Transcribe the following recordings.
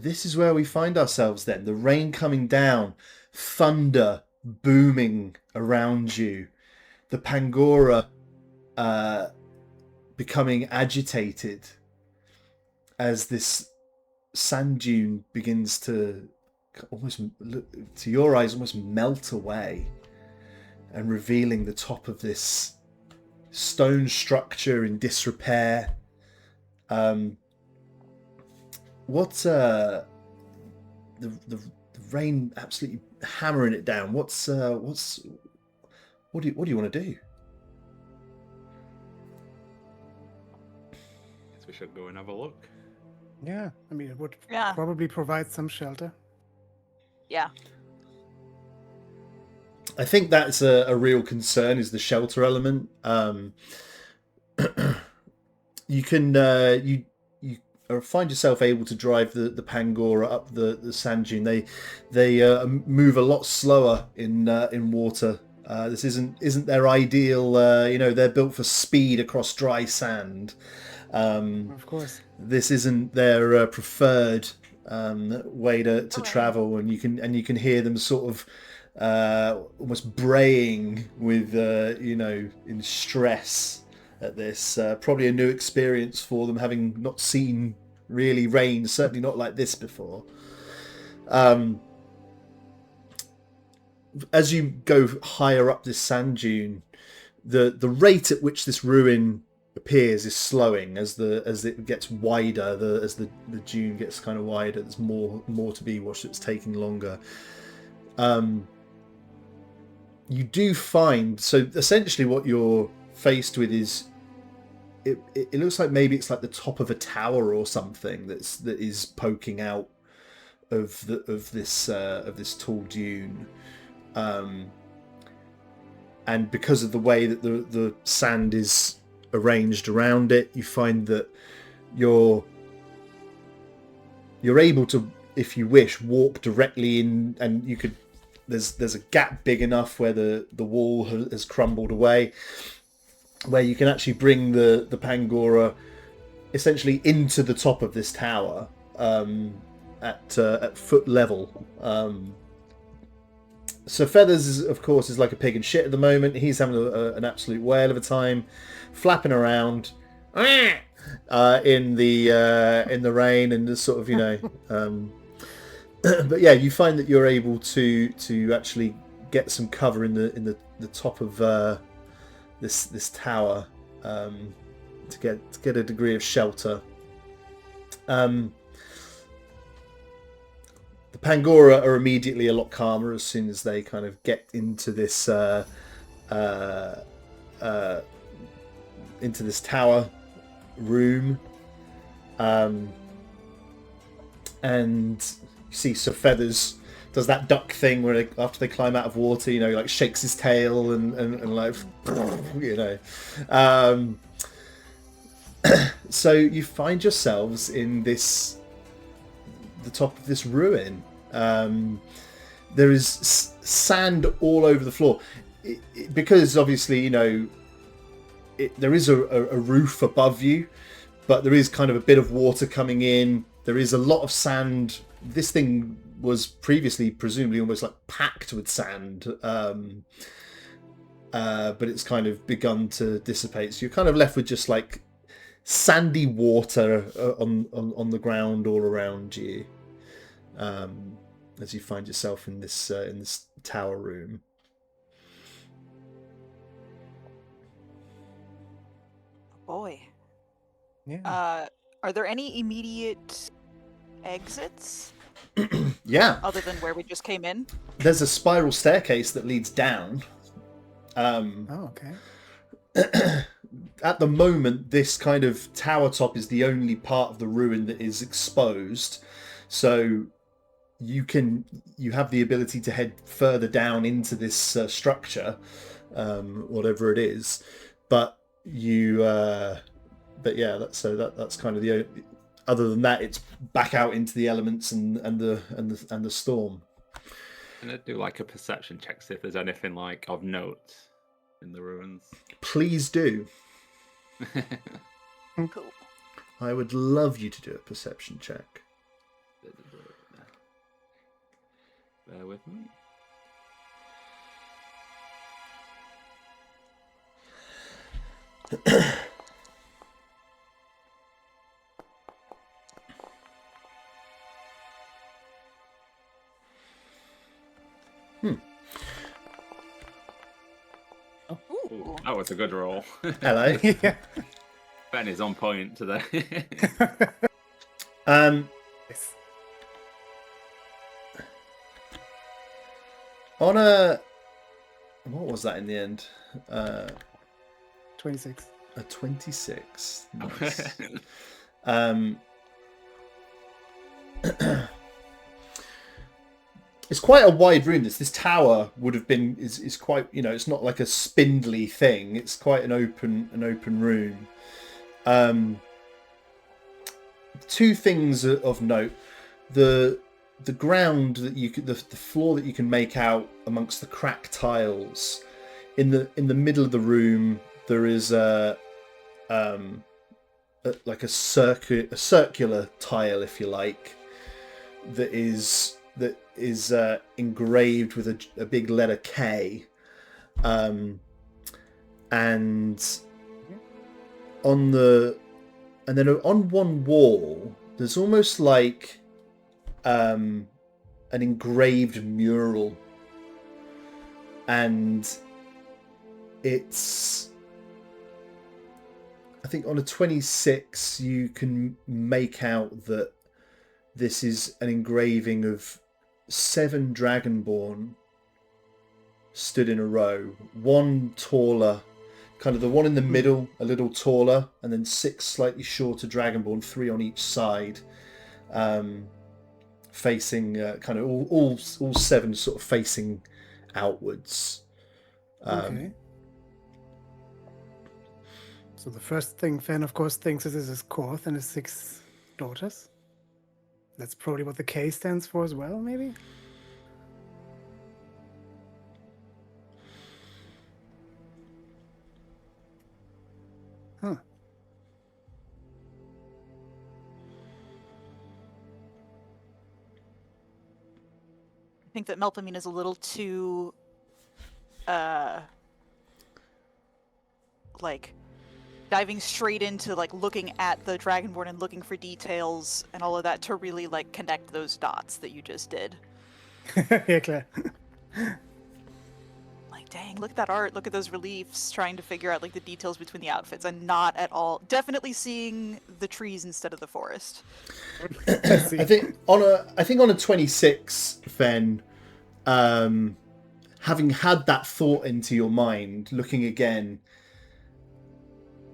this is where we find ourselves then. The rain coming down, thunder booming around you, the Pangora uh, becoming agitated as this sand dune begins to almost, to your eyes, almost melt away and revealing the top of this stone structure in disrepair. What the rain absolutely hammering it down. What do you want to do? Guess we should go and have a look. Yeah, I mean, it would Yeah. probably provide some shelter. Yeah. I think that's a real concern, is the shelter element. You can you find yourself able to drive the Pangora up the sand dune. They move a lot slower in water. This isn't their ideal. They're built for speed across dry sand. Of course. This isn't their preferred way to travel, and you can hear them sort of almost braying with in stress at this. Probably a new experience for them, having not seen really rain, certainly not like this before. As you go higher up this sand dune, the rate at which this ruin appears is slowing as it gets wider. As the dune gets kind of wider, there's more to be watched. It's taking longer. You do find, so essentially what you're faced with is it looks like maybe it's like the top of a tower or something that is poking out of this tall dune, and because of the way that the sand is arranged around it, you find that you're able to, if you wish, walk directly in, and you could. There's a gap big enough where the wall has crumbled away, where you can actually bring the Pangora essentially into the top of this tower at foot level. So Feathers, of course, is like a pig in shit at the moment. He's having an absolute whale of a time, flapping around in the rain and just sort of but yeah, you find that you're able to actually get some cover in the top of this tower to get a degree of shelter. The Pangora are immediately a lot calmer as soon as they kind of get into this tower room, and you see Sir Feathers does that duck thing where after they climb out of water, like shakes his tail and like, so you find yourselves in the top of this ruin. There is sand all over the floor because obviously there is a roof above you, but there is kind of a bit of water coming in. There is a lot of sand. This thing was previously presumably almost like packed with sand, but it's kind of begun to dissipate. So you're kind of left with just like sandy water on the ground all around you, as you find yourself in this tower room. Boy. Yeah. Are there any immediate exits? Yeah. Other than where we just came in? There's a spiral staircase that leads down. Okay. At the moment, this kind of tower top is the only part of the ruin that is exposed. So you have the ability to head further down into this structure, whatever it is. But yeah, that's kind of the. Other than that, it's back out into the elements and the storm. Can I do like a perception check, see if there's anything like of note in the ruins? Please do. Cool. I would love you to do a perception check. Bear with me. Ooh, that was a good roll. Hello. Yeah. Ben is on point today. Yes. On a... What was that in the end? 26. A 26. Nice. It's quite a wide room. This tower would have been is quite, you know, it's not like a spindly thing. It's quite an open room. Two things of note: the ground that you could, the floor that you can make out amongst the cracked tiles. In the middle of the room, there is like a circular tile, if you like, that is engraved with a big letter K, and then on one wall there's almost like an engraved mural, and it's, I think on a 26 you can make out that this is an engraving of 7 Dragonborn stood in a row, one taller, kind of the one in the middle a little taller, and then 6 slightly shorter Dragonborn, 3 on each side, facing kind of all 7 sort of facing outwards. Okay. So the first thing Fen, of course, thinks is this is Korth and his 6 daughters. That's probably what the K stands for as well, maybe? Huh. I think that Melpomene is a little too, like, diving straight into, like, looking at the Dragonborn and looking for details and all of that to really, like, connect those dots that you just did. Yeah, Claire. Like, dang, look at that art, look at those reliefs, trying to figure out, like, the details between the outfits, and not at all, definitely seeing the trees instead of the forest. I think on a 26, Fen, having had that thought into your mind, looking again,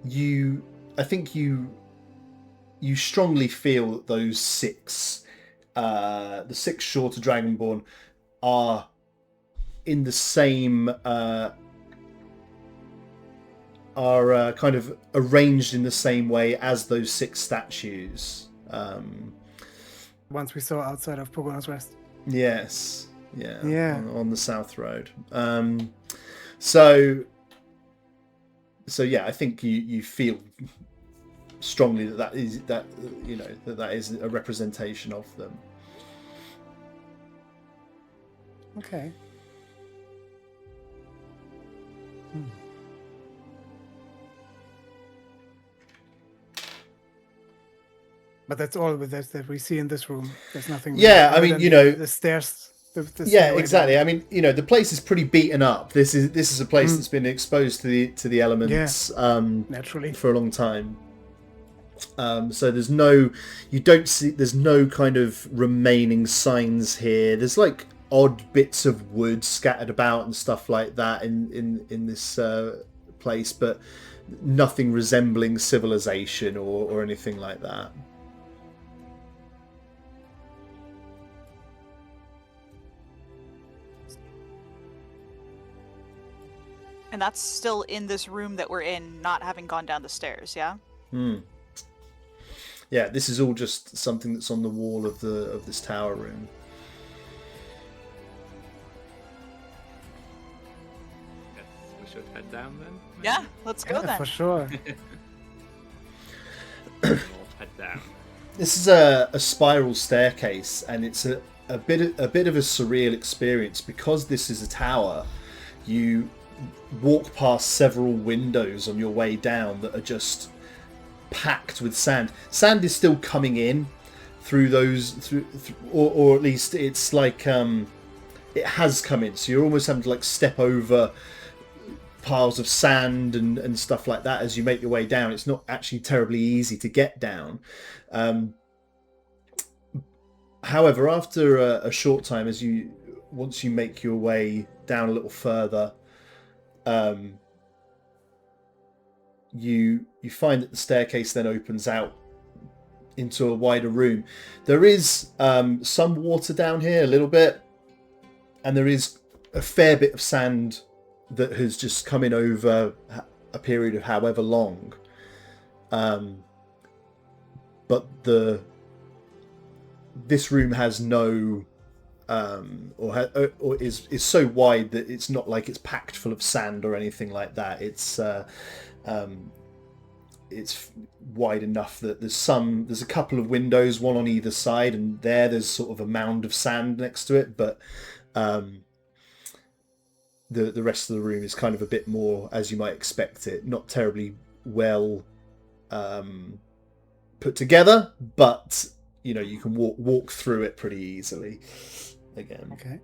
I think you strongly feel that those 6, the 6 shorter Dragonborn, are in the same, are kind of arranged in the same way as those 6 statues. Once we saw outside of Pogonos Rest. Yes. Yeah. Yeah. On the South Road. So yeah, I think you feel strongly that is a representation of them. Okay. But that's all that we see in this room. There's nothing. Yeah, I mean, the stairs. The yeah, exactly. I mean, the place is pretty beaten up. This is a place that's been exposed to the elements naturally for a long time. So there's no kind of remaining signs here. There's like odd bits of wood scattered about and stuff like that in this place, but nothing resembling civilization or anything like that. And that's still in this room that we're in, not having gone down the stairs, yeah? Yeah, this is all just something that's on the wall of this tower room. Yes, we should head down then. Maybe? Yeah, let's go then. For sure. We'll head down. This is a spiral staircase, and it's a bit of a surreal experience because this is a tower. You walk past several windows on your way down that are just packed with sand. Sand is still coming in through those, or at least it's like it has come in. So you're almost having to like step over piles of sand and stuff like that as you make your way down. It's not actually terribly easy to get down. However, after a short time, once you make your way down a little further, you find that the staircase then opens out into a wider room. There is some water down here, a little bit, and there is a fair bit of sand that has just come in over a period of however long. But this room has no or is so wide that it's not like it's packed full of sand or anything like that. It's wide enough that there's a couple of windows, one on either side, and there's sort of a mound of sand next to it, but the rest of the room is kind of a bit more as you might expect it, not terribly well put together, but you can walk through it pretty easily again. Okay.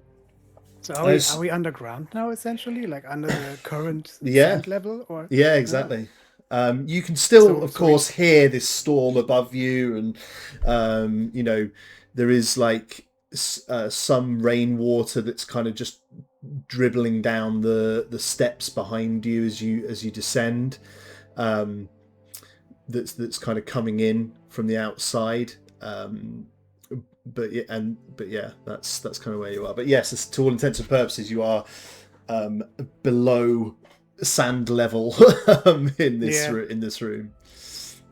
So are we underground now, essentially, like under the current sand level, or? Yeah, exactly. You can still, of course, hear this storm above you, and there is like some rainwater that's kind of just dribbling down the steps behind you as you descend. That's kind of coming in from the outside. But yeah, that's kind of where you are. But yes, to all intents and purposes, you are below sand level in this room.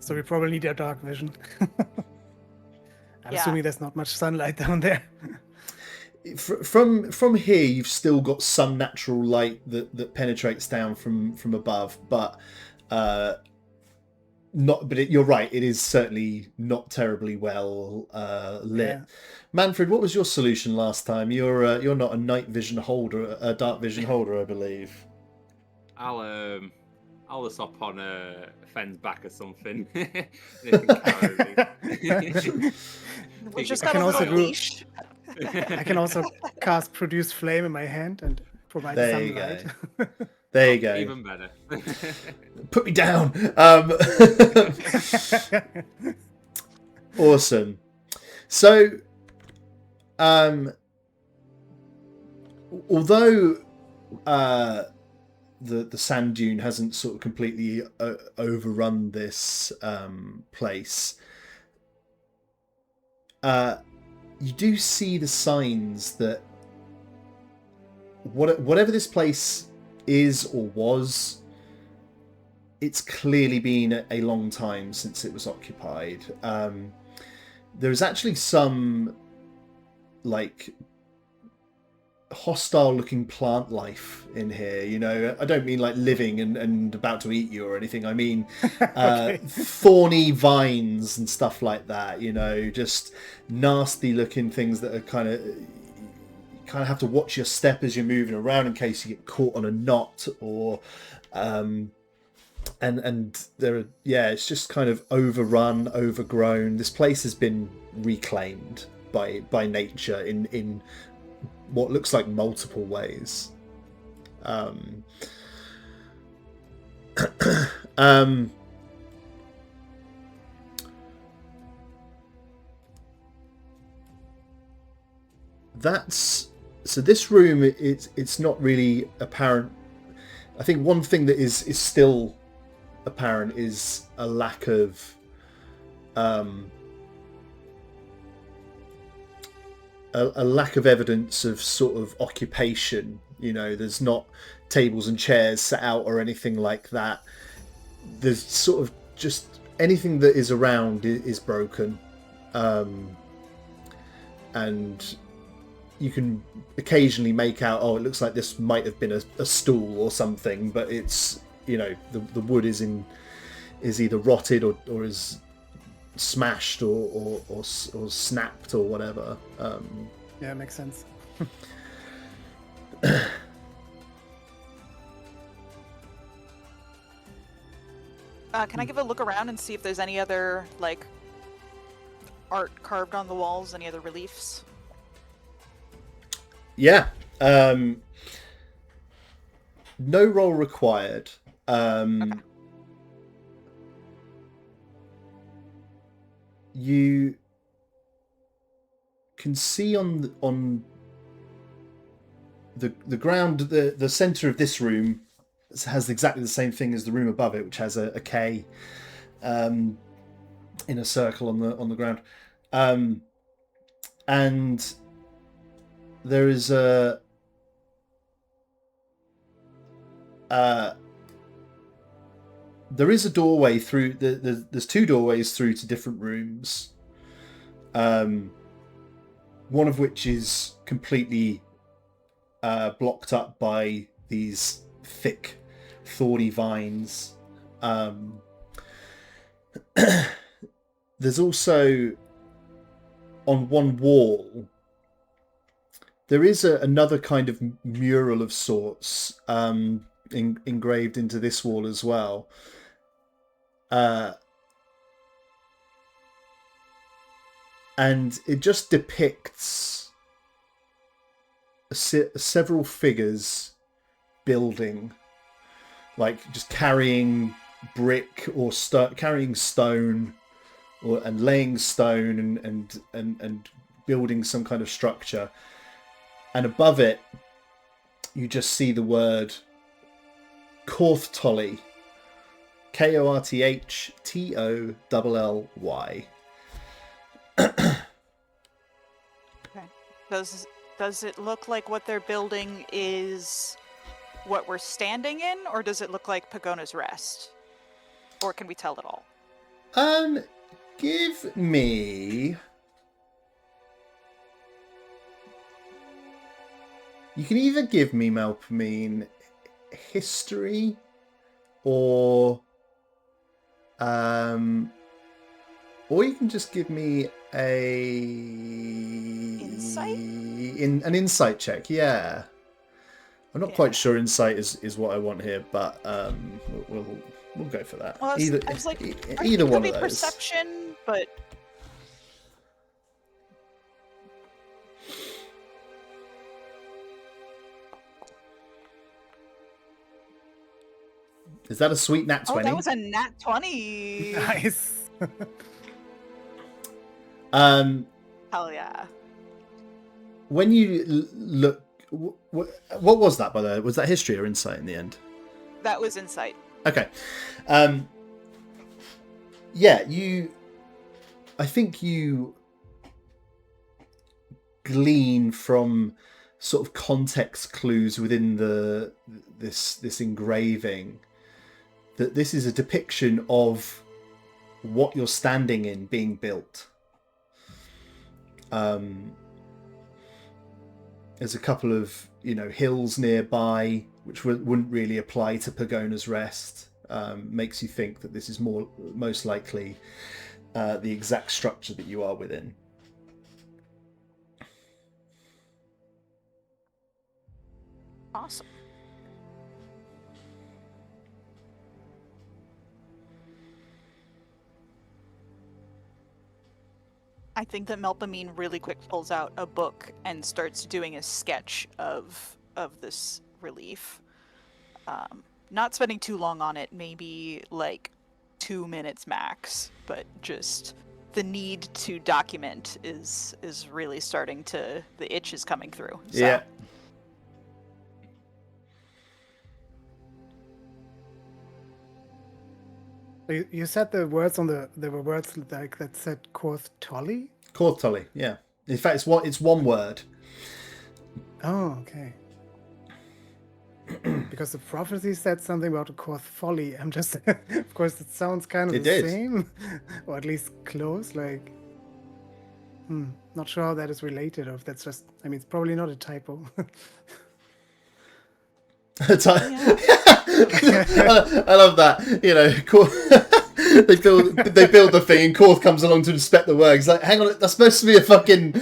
So we probably need a dark vision. I'm assuming there's not much sunlight down there. From here, you've still got some natural light that penetrates down from above, but you're right. It is certainly not terribly well lit. Yeah. Manfred, what was your solution last time? You're not a night vision holder, a dark vision holder, I believe. I'll just hop on a fence back or something. We just got a little leash. I can also cast Produce Flame in my hand and provide sunlight. There you go. Even better. Put me down. Awesome. So, although the sand dune hasn't sort of completely overrun this place, you do see the signs that whatever this place is or was, it's clearly been a long time since it was occupied. There's actually some like hostile looking plant life in here. I don't mean like living and about to eat you or anything. I mean thorny vines and stuff like that, just nasty looking things that are kind of have to watch your step as you're moving around in case you get caught on a knot or and there are it's just kind of overrun, overgrown. This place has been reclaimed by nature in what looks like multiple ways. So this room, it's not really apparent. I think one thing that is still apparent is a lack of a lack of evidence of sort of occupation. There's not tables and chairs set out or anything like that. There's sort of just anything that is around is broken, and you can occasionally make out, it looks like this might have been a stool or something, but it's the wood is either rotted or is smashed or snapped or whatever. Yeah, makes sense. Can I give a look around and see if there's any other like art carved on the walls, any other reliefs? Yeah. No roll required. Okay. You can see on the ground, the center of this room has exactly the same thing as the room above it, which has a K in a circle on the ground, and there is a doorway through. There's two doorways through to different rooms. One of which is completely blocked up by these thick, thorny vines. There's also on one wall. There is another kind of mural of sorts engraved into this wall as well. And it just depicts several figures building, like just carrying brick or carrying stone, and laying stone and building some kind of structure. And above it, you just see the word Korthtolly. Korttholly. Okay. Does it look like what they're building is what we're standing in, or does it look like Pagona's Rest? Or can we tell at all? Give me... You can either give me, Melpomene, history, or you can just give me an insight check. Yeah, I'm not quite sure insight is what I want here, but we'll go for that. Well, either I was like, either one of those. Perception, but Is that a sweet nat 20? Oh, that was a nat 20. Nice. Hell yeah. When you look, what was that, by the way? Was that history or insight in the end? That was insight. Okay. Yeah, I think you glean from sort of context clues within this engraving that this is a depiction of what you're standing in being built. There's a couple of hills nearby which wouldn't really apply to Pagona's Rest. Makes you think that this is most likely the exact structure that you are within. Awesome. I think that Melpomene really quick pulls out a book and starts doing a sketch of this relief. Not spending too long on it, maybe like 2 minutes max, but just the need to document is really starting to, the itch is coming through. So. Yeah. You said the words there were words like that said Korthtolly? Korthtolly, yeah. In fact, it's one word. Oh, okay. Because the prophecy said something about a Korthtolly. I'm just, of course, it sounds kind of the same, or at least close. Like, not sure how that is related. Or if that's just, I mean, it's probably not a typo. I love that. they build the thing, and Korth comes along to inspect the work. He's like, "Hang on, that's supposed to be a fucking.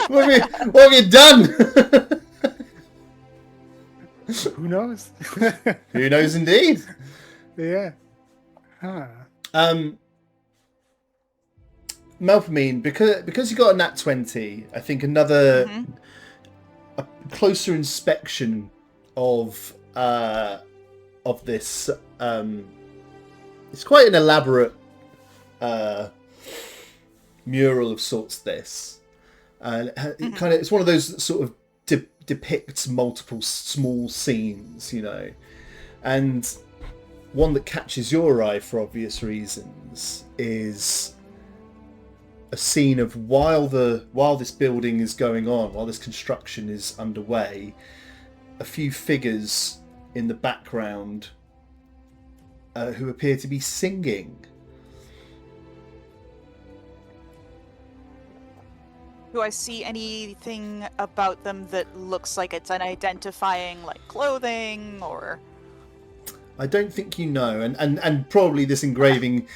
What have you done?" Who knows? Who knows, indeed. Yeah. Huh. Melpomene, because you got a nat 20, I think another a closer inspection of this. It's quite an elaborate mural of sorts. This it's one of those that sort of depicts multiple small scenes, you know, and one that catches your eye for obvious reasons is a scene of while this building is going on, while this construction is underway, a few figures in the background who appear to be singing. Do I see anything about them that looks like it's an identifying, like clothing or? I don't think you know, and probably this engraving,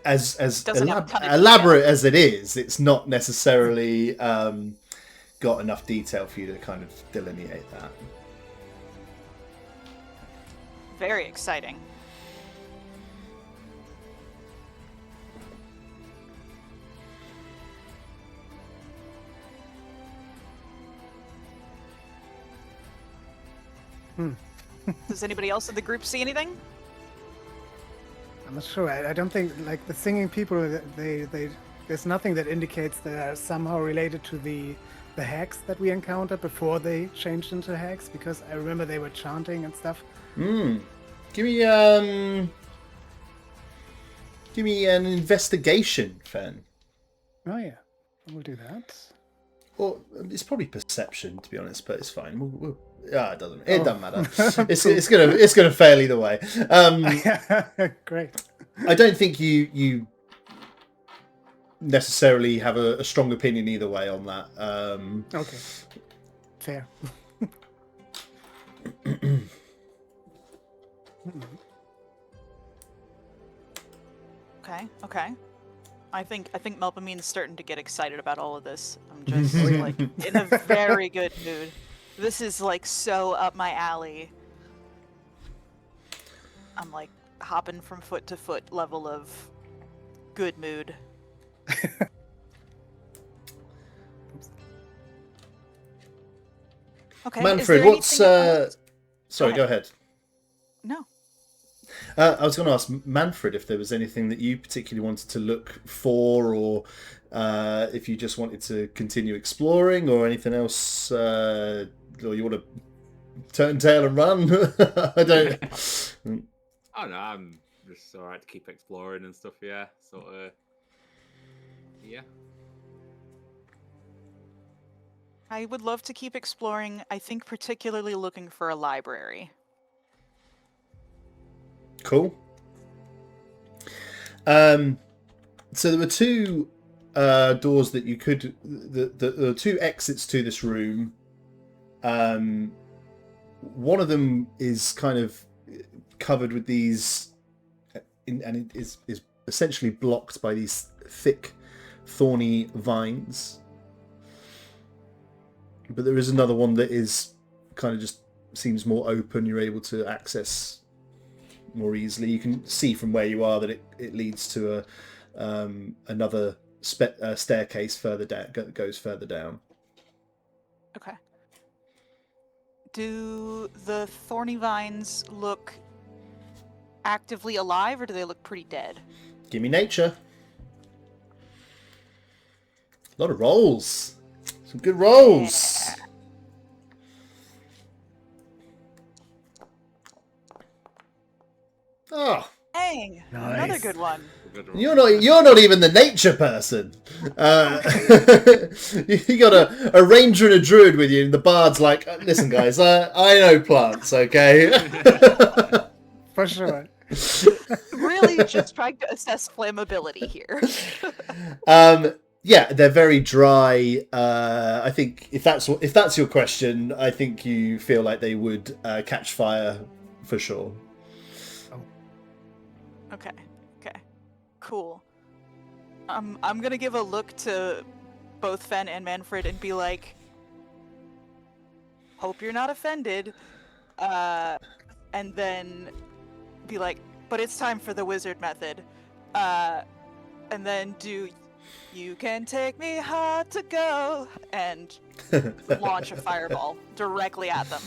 as elaborate as it is, it's not necessarily got enough detail for you to kind of delineate that. Very exciting. Does anybody else in the group see anything? I'm not sure. I don't think, like, the singing people, there's nothing that indicates they're somehow related to the hags that we encountered before they changed into hags, because I remember they were chanting and stuff. Give me an investigation, Fen. Oh yeah, we'll do that. Well, it's probably perception, to be honest, but it's fine. It doesn't matter. It's gonna fail either way. Great. I don't think you necessarily have a strong opinion either way on that. Okay. Fair. Okay. I think Melpomene's starting to get excited about all of this. I'm just like in a very good mood. This is like so up my alley. I'm like hopping from foot to foot level of good mood. Okay. Manfred, what's sorry, go ahead. No. I was going to ask Manfred if there was anything that you particularly wanted to look for, or if you just wanted to continue exploring, or anything else, or you want to turn tail and run. I don't. Oh no, I'm just alright to keep exploring and stuff. Yeah, sort of. Yeah. I would love to keep exploring. I think particularly looking for a library. Cool. So there were two doors that you could. There were two exits to this room. One of them is kind of covered with these, and it is essentially blocked by these thick, thorny vines. But there is another one that is kind of just seems more open. You're able to access more easily. You can see from where you are that it leads to another staircase further down. Goes further down. Okay. Do the thorny vines look actively alive, or do they look pretty dead? Give me nature. A lot of rolls. Some good rolls. Yeah. Oh, Dang! Nice. Another good one. you're not even the nature person. You got a ranger and a druid with you, and the bard's like, "Listen, guys, I know plants, okay." For sure. Really just trying to assess flammability here. Yeah, they're very dry. I think if that's your question, I think you feel like they would catch fire for sure. Okay. Cool. I'm gonna give a look to both Fen and Manfred and be like, hope you're not offended. And then be like, but it's time for the wizard method. And then do you can take me hard to go and launch a fireball directly at them.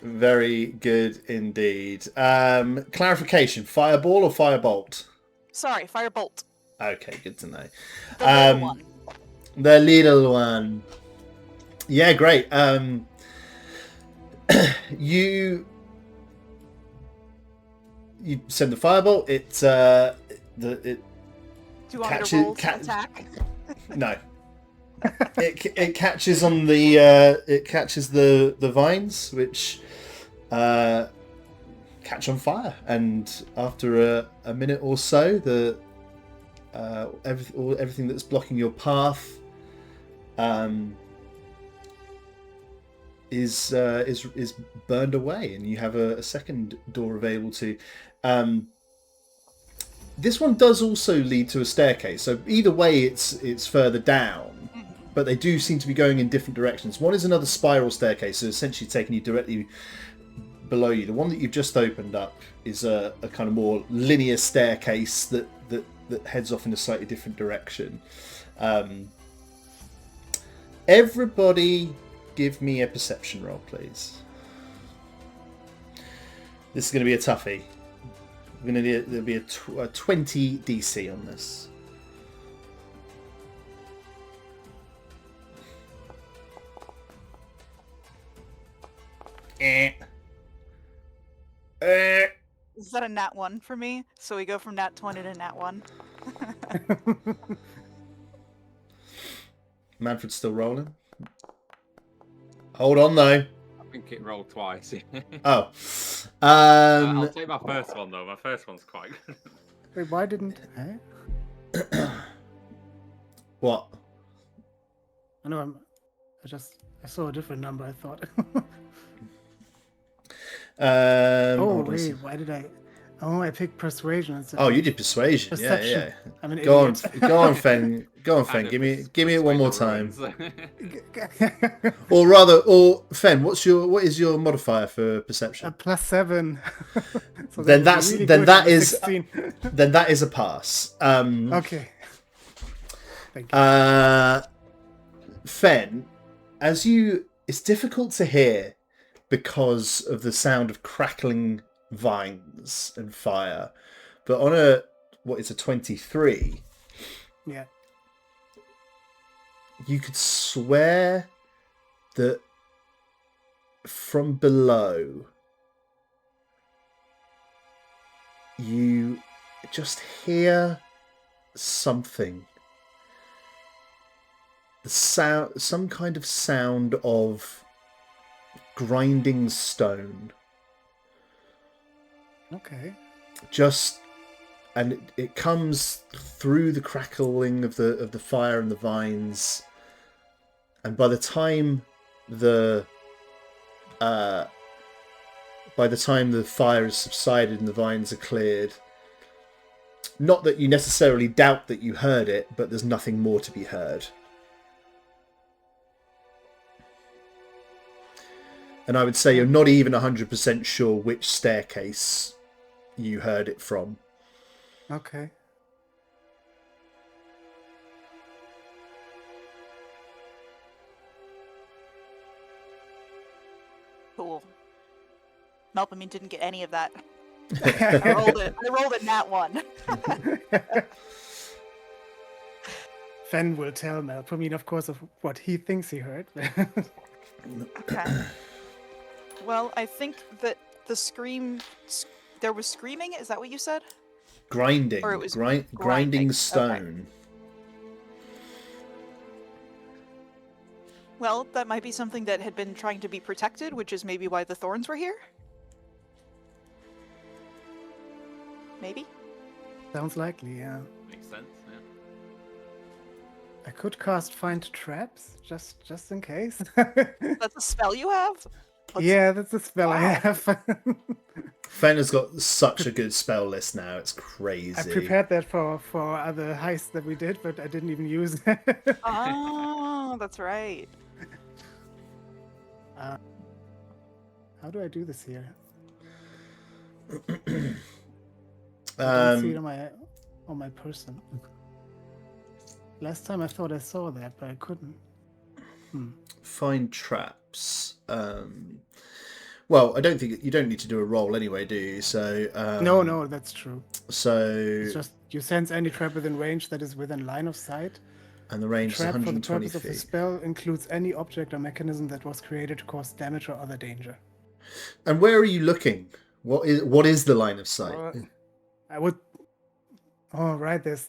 Very good indeed. Clarification, fireball or firebolt? Sorry, firebolt. Okay, good to know. The little one. The little one. Yeah, great. You send the firebolt. It Do you want me to roll to attack? No. It catches on the vines, which catch on fire, and after a minute or so, everything that's blocking your path is burned away, and you have a second door available to. This one does also lead to a staircase, so either way it's further down, but they do seem to be going in different directions. One is another spiral staircase, so essentially taking you directly below you. The one that you've just opened up is a kind of more linear staircase that heads off in a slightly different direction. Everybody give me a perception roll, please. This is going to be a toughie. There'll be a 20 DC on this. Is that a nat 1 for me? So we go from nat 20 to nat 1. Manfred's still rolling. Hold on though. I think it rolled twice. Oh. I'll take my first one though. My first one's quite good. Wait, why didn't... What? I know, I saw a different number, I thought. Wait, why did I... Oh, I picked persuasion. Oh, you did persuasion. Perception. Yeah. I'm an Go idiot. on, Fen. Go on, Fen. Give me it one more time. Ruins. Or Fen, what is your modifier for perception? A +7. So Then that would be that good is 16. then that is a pass. Okay. Thank you. Fen, it's difficult to hear because of the sound of crackling vines and fire, but on a 23, Yeah. you could swear that from below you just hear something. The sound, some kind of sound of grinding stone. Okay. And it comes through the crackling of the fire and the vines, and by the time the fire has subsided and the vines are cleared, not that you necessarily doubt that you heard it, but there's nothing more to be heard. And I would say you're not even 100% sure which staircase you heard it from. Okay. Cool. Melpomene didn't get any of that. I rolled a nat 1. Fen will tell Melpomene, of course, of what he thinks he heard. Okay. Well, I think that the there was screaming. Is that what you said? Grinding. Or it was grinding stone. Okay. Well, that might be something that had been trying to be protected, which is maybe why the thorns were here. Maybe? Sounds likely, yeah. Makes sense, yeah. I could cast Find Traps, just in case. That's a spell you have? Yeah, that's a spell I have. Fen has got such a good spell list now. It's crazy. I prepared that for other heists that we did, but I didn't even use it. Oh, that's right. How do I do this here? I don't see it on my person. Last time I thought I saw that, but I couldn't. Find traps. Well, I don't think you don't need to do a roll anyway, do you? So no, that's true. So it's just you sense any trap within range that is within line of sight. And the range is 120 for the purpose feet. of the spell includes any object or mechanism that was created to cause damage or other danger. And where are you looking? What is the line of sight? I would. Oh, right. There's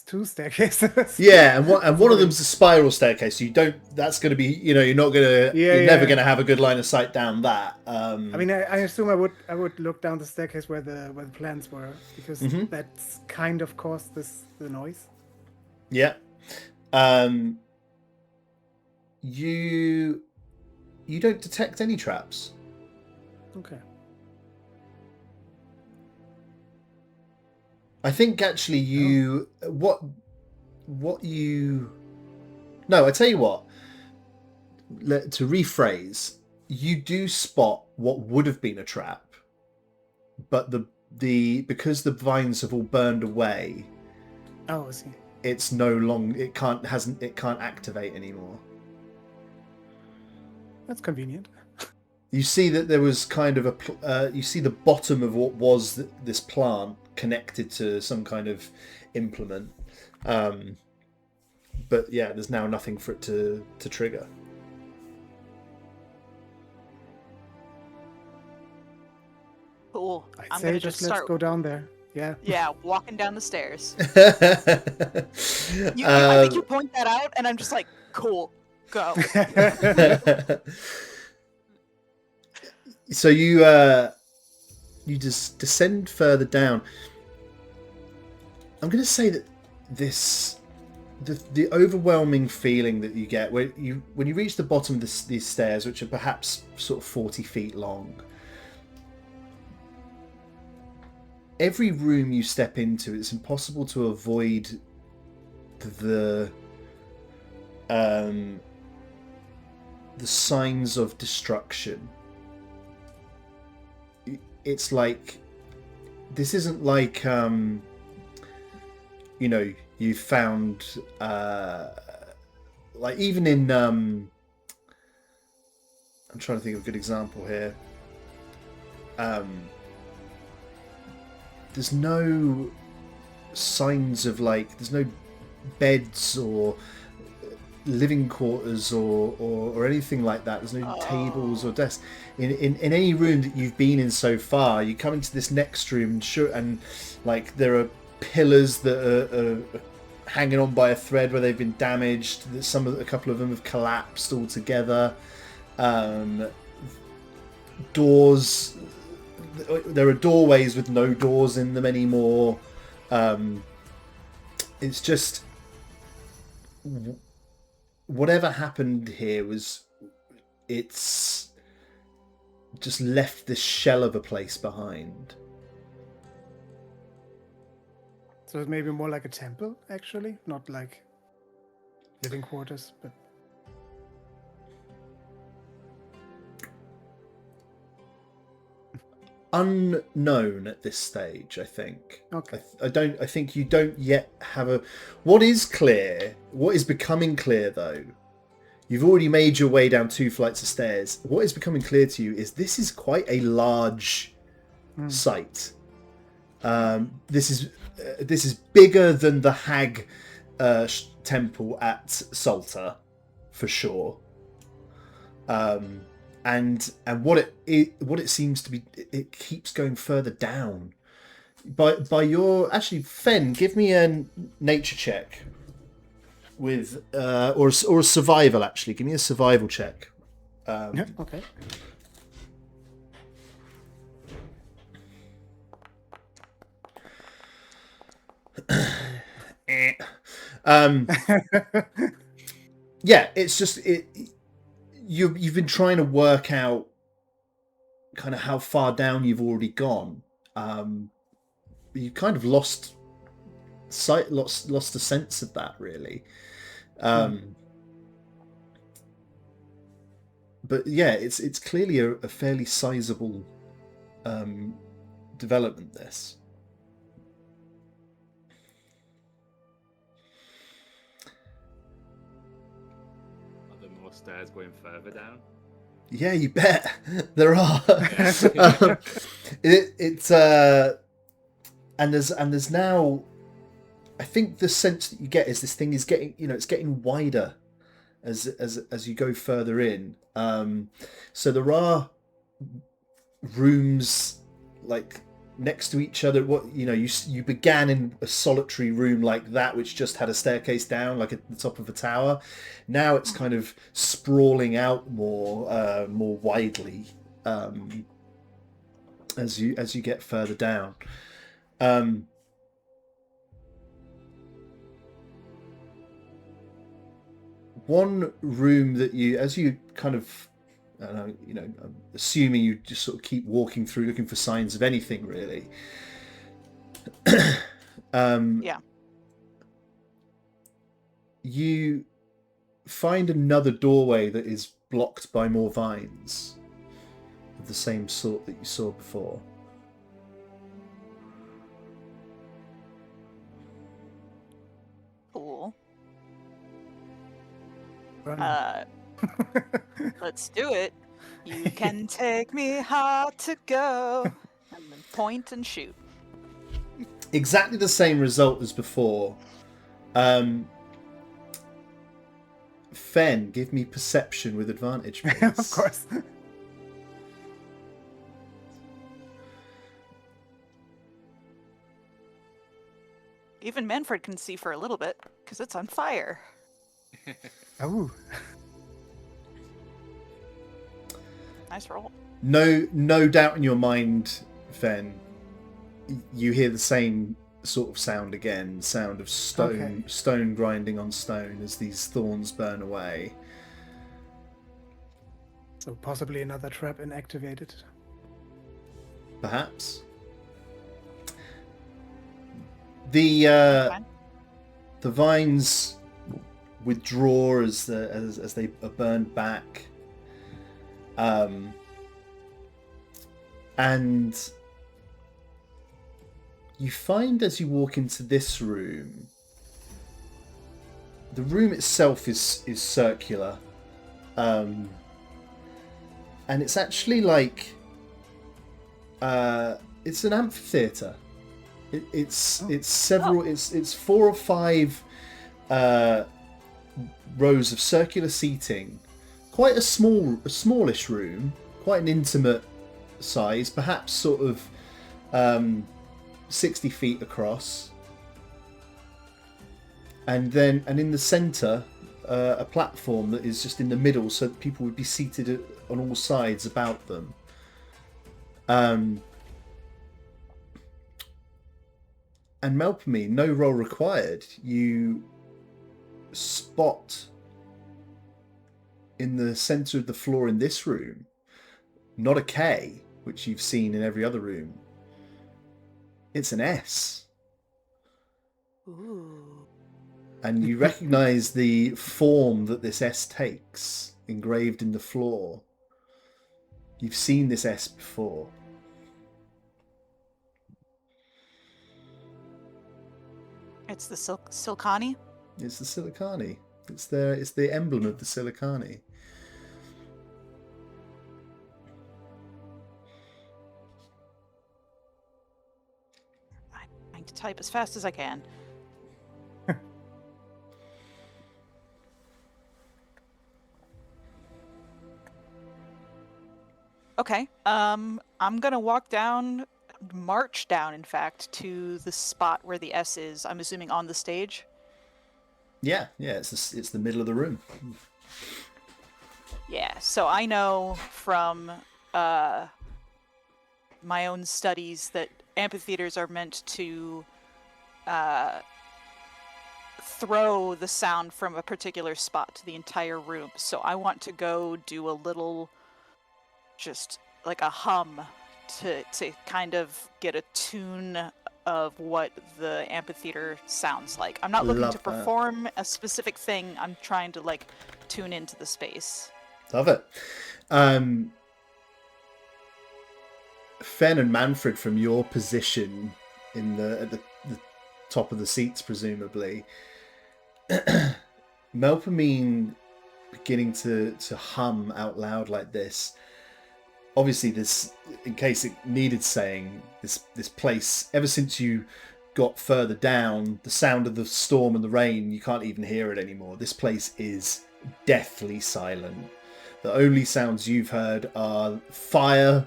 two staircases. Yeah, and one of them's a spiral staircase. So you don't. That's going to be. You're not going to. You're never going to have a good line of sight down that. I mean, I assume I would look down the staircase where the plants were, because that's kind of caused the noise. Yeah. You don't detect any traps. Okay. I think actually you what you. No, I tell you what. To rephrase, you do spot what would have been a trap, but because the vines have all burned away. Oh, I see. It's no longer. It can't activate anymore. That's convenient. You see that there was kind of you see the bottom of what was this plant connected to some kind of implement, but yeah, there's now nothing for it to trigger. Cool. I'd say just let's go down there. Yeah. Yeah, walking down the stairs. I think you point that out, and I'm just like, cool, go. So you just descend further down. I'm going to say that the overwhelming feeling that you get when you reach the bottom of these stairs, which are perhaps sort of 40 feet long. Every room you step into, it's impossible to avoid the signs of destruction. It's like, this isn't like you found like even in I'm trying to think of a good example here. There's no signs of there's no beds or living quarters or anything like that. There's no tables or desks in any room that you've been in so far. You come into this next room, and there are pillars that are hanging on by a thread where they've been damaged. A couple of them have collapsed altogether. Doors. There are doorways with no doors in them anymore. It's just whatever happened here it's just left this shell of a place behind. So it's maybe more like a temple, actually, not like living quarters, but. Unknown at this stage, I think. Okay. I think you don't yet have a. What is becoming clear though, you've already made your way down 2 flights of stairs. What is becoming clear to you is this is quite a large site. This is bigger than the Hag temple at Salta, for sure. And what it seems to be, it keeps going further down. By your Fen, give me a nature check with or a survival. Actually, give me a survival check. Yeah. Okay. Yeah, it's just You've been trying to work out kind of how far down you've already gone. You kind of lost sight, lost a sense of that, really. But yeah, it's clearly a fairly sizable development, this. Are there more stairs going further down? Yeah, you bet. There are. And there's now, I think the sense that you get is this thing is getting, it's getting wider as you go further in. So there are rooms like next to each other. You began in a solitary room like that, which just had a staircase down, like at the top of a tower. Now it's kind of sprawling out more widely as you get further down. One room that as you kind of, I'm assuming you just sort of keep walking through, looking for signs of anything, really. Yeah. You find another doorway that is blocked by more vines of the same sort that you saw before. Cool. Run. Let's do it. You can take me hard to go. And then point and shoot. Exactly the same result as before. Fen, give me perception with advantage, please. Of course. Even Manfred can see for a little bit, because it's on fire. Oh. Nice roll. No doubt in your mind, Fen. You hear the same sort of sound again, sound of stone grinding on stone as these thorns burn away. So possibly another trap inactivated. Perhaps. The vines withdraw as they are burned back, and you find as you walk into this room, the room itself is circular, and it's actually like it's an amphitheater. It's 4 or 5 rows of circular seating, quite a smallish room, quite an intimate size, perhaps sort of 60 feet across, and in the center a platform that is just in the middle, so that people would be seated on all sides about them. And Melpomene, no roll required. You spot in the center of the floor in this room, not a K, which you've seen in every other room. It's an S. Ooh. And you recognize the form that this S takes, engraved in the floor. You've seen this S before. It's the Silcani? It's the Silcani. It's the emblem of the Silcani. I'm trying to type as fast as I can. Okay. I'm gonna march down, in fact, to the spot where the S is. I'm assuming on the stage. Yeah. It's the middle of the room. Yeah. So I know from my own studies that amphitheaters are meant to throw the sound from a particular spot to the entire room. So I want to go do a little just like a hum to kind of get a tune of what the amphitheater sounds like. I'm not looking Love to that. perform a specific thing. I'm trying to like tune into the space. Love it. Fen and Manfred, from your position at the top of the seats, presumably, Melpomene beginning to hum out loud like this. Obviously, this, in case it needed saying, this place, ever since you got further down, the sound of the storm and the rain, you can't even hear it anymore. This place is deathly silent. The only sounds you've heard are fire,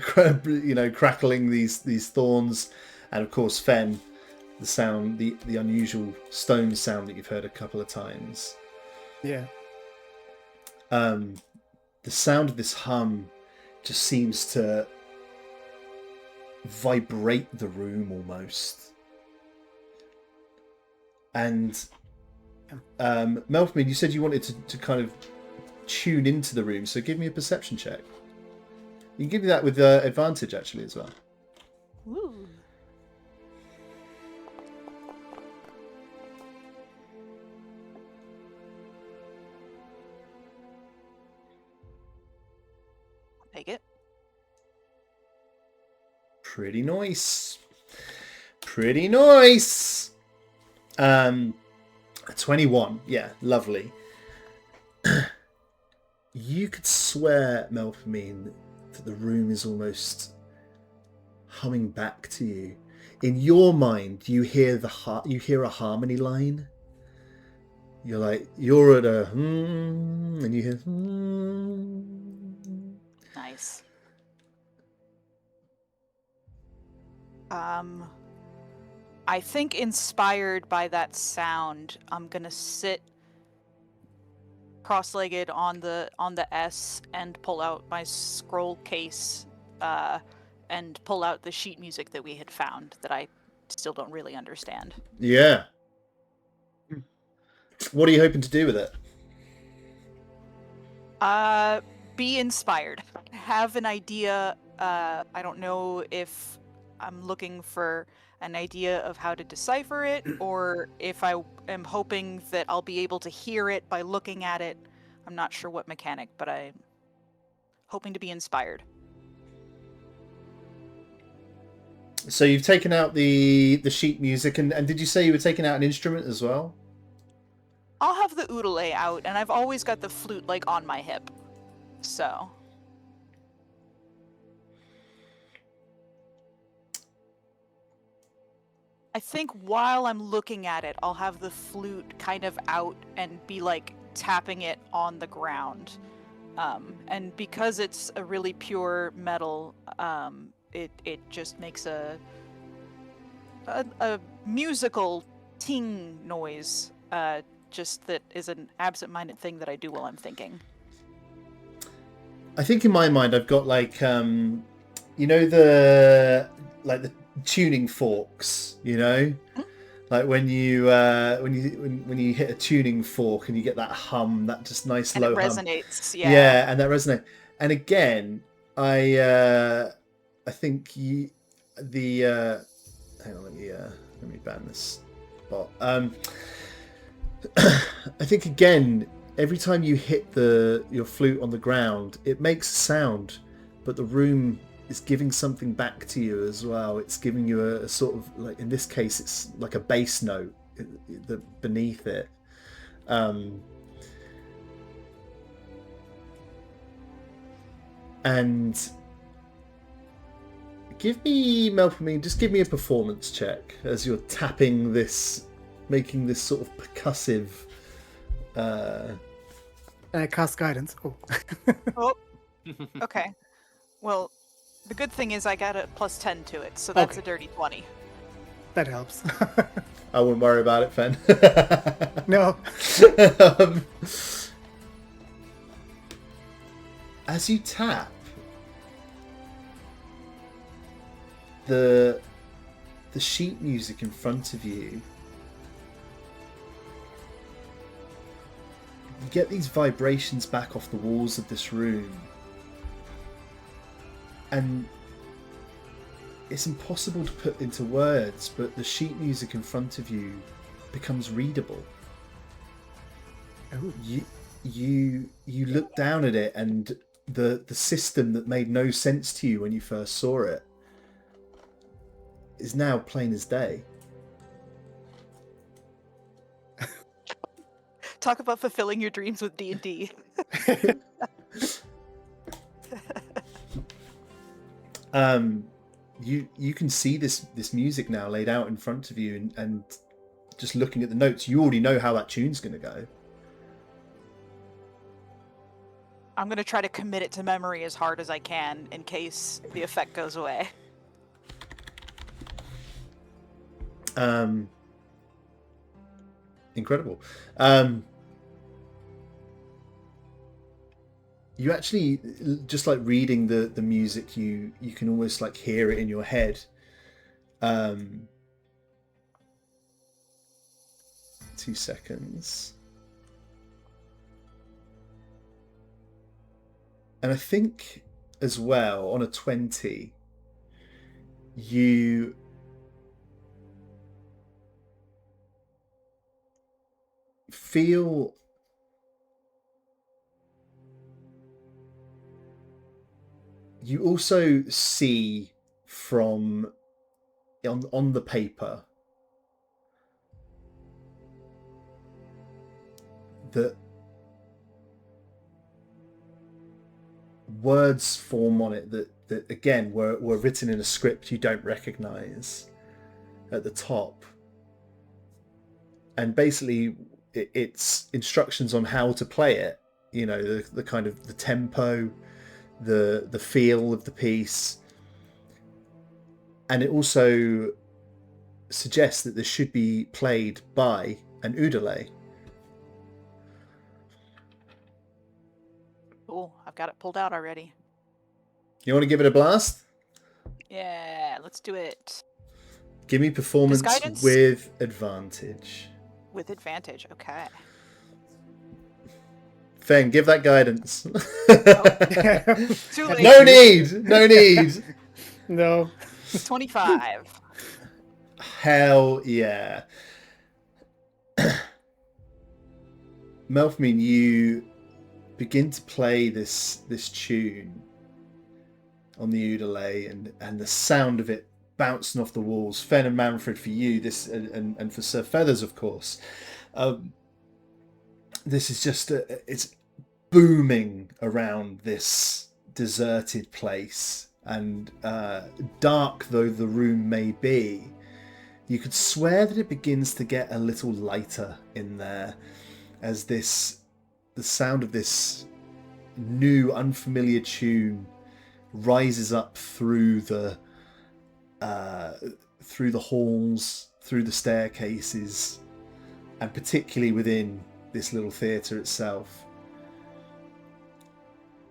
crackling these thorns, and of course Fen, the sound, the unusual stone sound that you've heard a couple of times. Yeah. The sound of this hum just seems to vibrate the room almost. And Melpomene, you said you wanted to kind of tune into the room, so give me a perception check. You can give me that with advantage actually as well. Ooh. Take it. Pretty nice. Pretty nice. 21. Yeah, lovely. You could swear, Melpomene, that the room is almost humming back to you. In your mind, you hear a harmony line. You're at a and you hear Nice. I think inspired by that sound, I'm gonna sit cross-legged on the S and pull out my scroll case, and pull out the sheet music that we had found that I still don't really understand. Yeah. What are you hoping to do with it? Be inspired. Have an idea. I don't know if I'm looking for an idea of how to decipher it, or if I am hoping that I'll be able to hear it by looking at it. I'm not sure what mechanic, but I'm hoping to be inspired. So you've taken out the sheet music, and did you say you were taking out an instrument as well? I'll have the oodle out, and I've always got the flute like on my hip. So I think while I'm looking at it, I'll have the flute kind of out and be like tapping it on the ground. And because it's a really pure metal, it just makes a musical ting noise. Just that is an absent-minded thing that I do while I'm thinking. I think in my mind I've got like the tuning forks, like when you hit a tuning fork and you get that hum, that just nice and low it hum. Resonates, Yeah, and that resonates. And again, I think hang on, let me ban this spot. I think again, every time you hit your flute on the ground, it makes a sound, but the room is giving something back to you as well. It's giving you a sort of, like in this case, it's like a bass note beneath it. And give me, Melpomene, just give me a performance check as you're tapping this, making this sort of percussive. Cast guidance. Oh. Oh, okay. Well, the good thing is I got a +10 to it, so that's Okay. a dirty 20. That helps. I wouldn't worry about it, Fen. No. As you tap, the sheet music in front of you, you get these vibrations back off the walls of this room. and it's impossible to put into words, but the sheet music in front of you becomes readable. Oh. You look down at it, and the system that made no sense to you when you first saw it is now plain as day. Talk about fulfilling your dreams with D&D. You can see this music now laid out in front of you, and just looking at the notes, you already know how that tune's going to go. I'm going to try to commit it to memory as hard as I can in case the effect goes away. Incredible. You actually, just like reading the music, you can almost like hear it in your head. 2 seconds. And I think as well, on a 20, you feel you also see from on the paper that words form on it that again were written in a script you don't recognize at the top, and basically it's instructions on how to play it, you know, the kind of the tempo, the feel of the piece, and it also suggests that this should be played by an udale. Cool, I've got it pulled out already. You want to give it a blast? Yeah, let's do it. Give me performance with advantage. With advantage, okay. Fen, give that guidance. Too late. No need. No. 25. Hell yeah. Melfmin, you begin to play this tune on the udale, and the sound of it bouncing off the walls. Fen and Manfred, for you, this and for Sir Feathers, of course. This is just it's booming around this deserted place, and dark though the room may be, you could swear that it begins to get a little lighter in there as the sound of this new unfamiliar tune rises up through the halls, through the staircases, and particularly within this little theatre itself.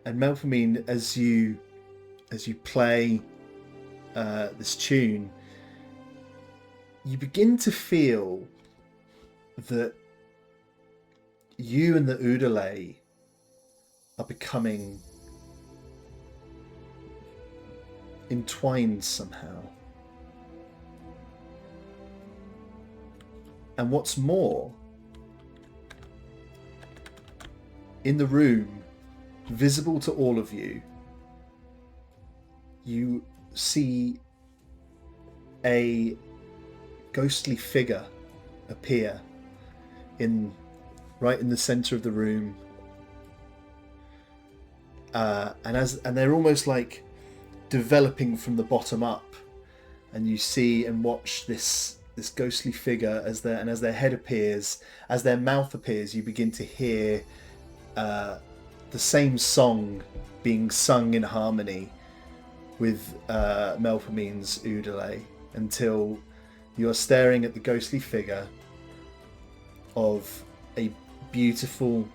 And Melpomene, as you play this tune, you begin to feel that you and the udale are becoming entwined somehow. And what's more, in the room, visible to all of you, you see a ghostly figure appear right in the center of the room, and they're almost like developing from the bottom up, and you see and watch this ghostly figure as their head appears, as their mouth appears. You begin to hear the same song being sung in harmony with Melpomene's udale, until you're staring at the ghostly figure of a beautiful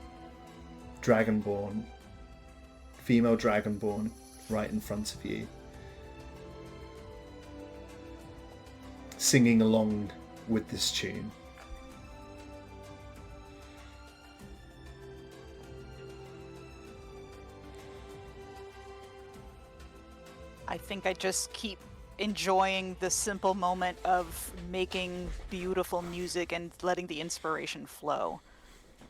dragonborn, female dragonborn, right in front of you, singing along with this tune. I think I just keep enjoying the simple moment of making beautiful music and letting the inspiration flow,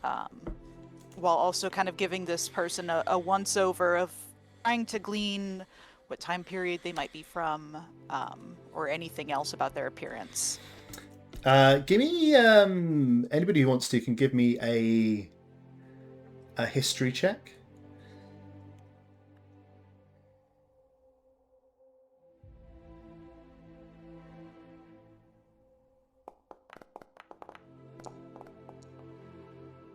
while also kind of giving this person a once-over of trying to glean what time period they might be from, or anything else about their appearance. Give me anybody who wants to can give me a history check.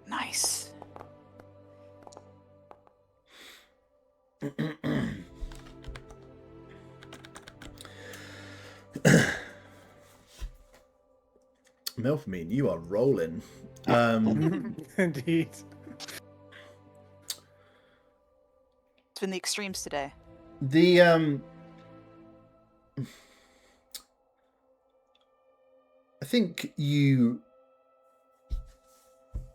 Nice. Melphamine, you are rolling. Indeed. It's been the extremes today. I think you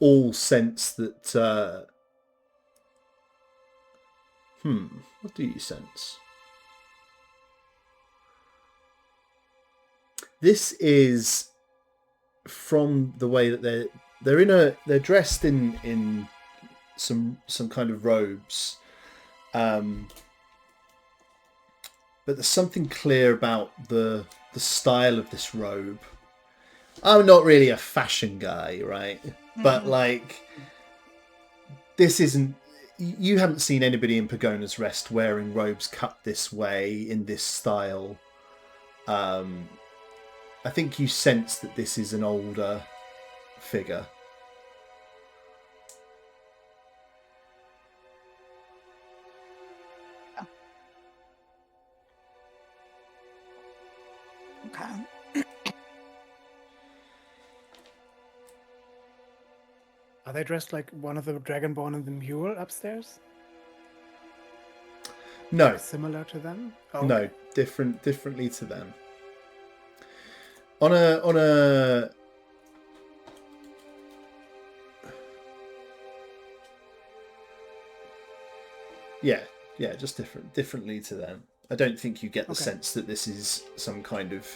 all sense that. What do you sense? This is from the way that they're dressed in some kind of robes, but there's something clear about the style of this robe. I'm not really a fashion guy, right? But like, this isn't. You haven't seen anybody in Pagona's Rest wearing robes cut this way in this style. I think you sense that this is an older figure. Okay. Are they dressed like one of the Dragonborn and the Mule upstairs? No. Similar to them? Oh, No, differently to them. On a yeah, just differently to them. I don't think you get the sense that this is some kind of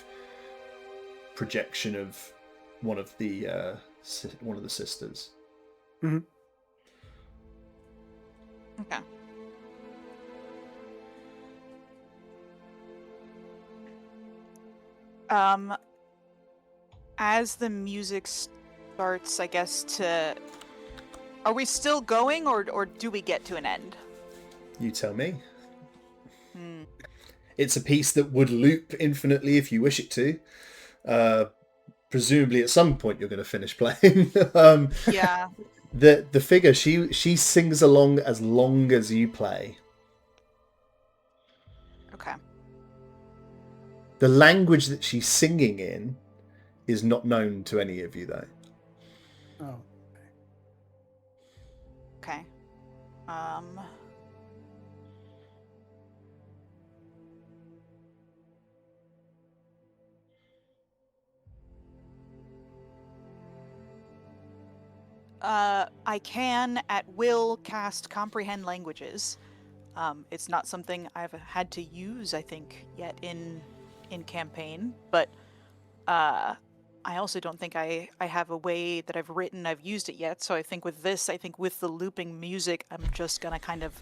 projection of one of the sisters. Mm-hmm. Okay. As the music starts, I guess, are we still going, or do we get to an end? You tell me. It's a piece that would loop infinitely if you wish it to. Presumably at some point you're going to finish playing. Yeah. The figure, she sings along as long as you play. Okay. The language that she's singing in is not known to any of you, though. Oh. Okay. I can at will cast comprehend languages. It's not something I've had to use, I think, yet in campaign, but I also don't think I have a way that I've used it yet. So I think with the looping music, I'm just gonna kind of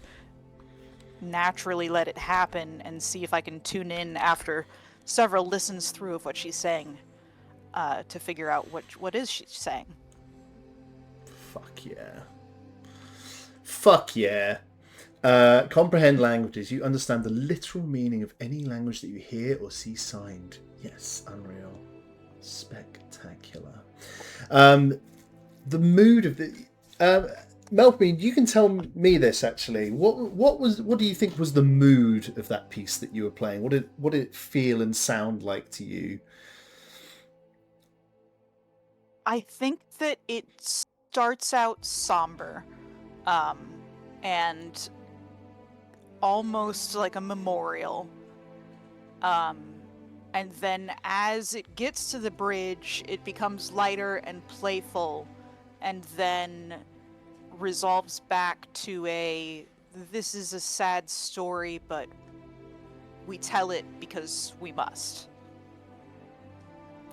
naturally let it happen and see if I can tune in after several listens through of what she's saying, to figure out what is she saying. Fuck yeah. Comprehend languages. You understand the literal meaning of any language that you hear or see signed. Yes, unreal. Spectacular. The mood of the Melphamine, you can tell me this actually. What do you think was the mood of that piece that you were playing? What did it feel and sound like to you? I think that it starts out somber, and almost like a memorial. And then as it gets to the bridge, it becomes lighter and playful, and then resolves back to this is a sad story, but we tell it because we must.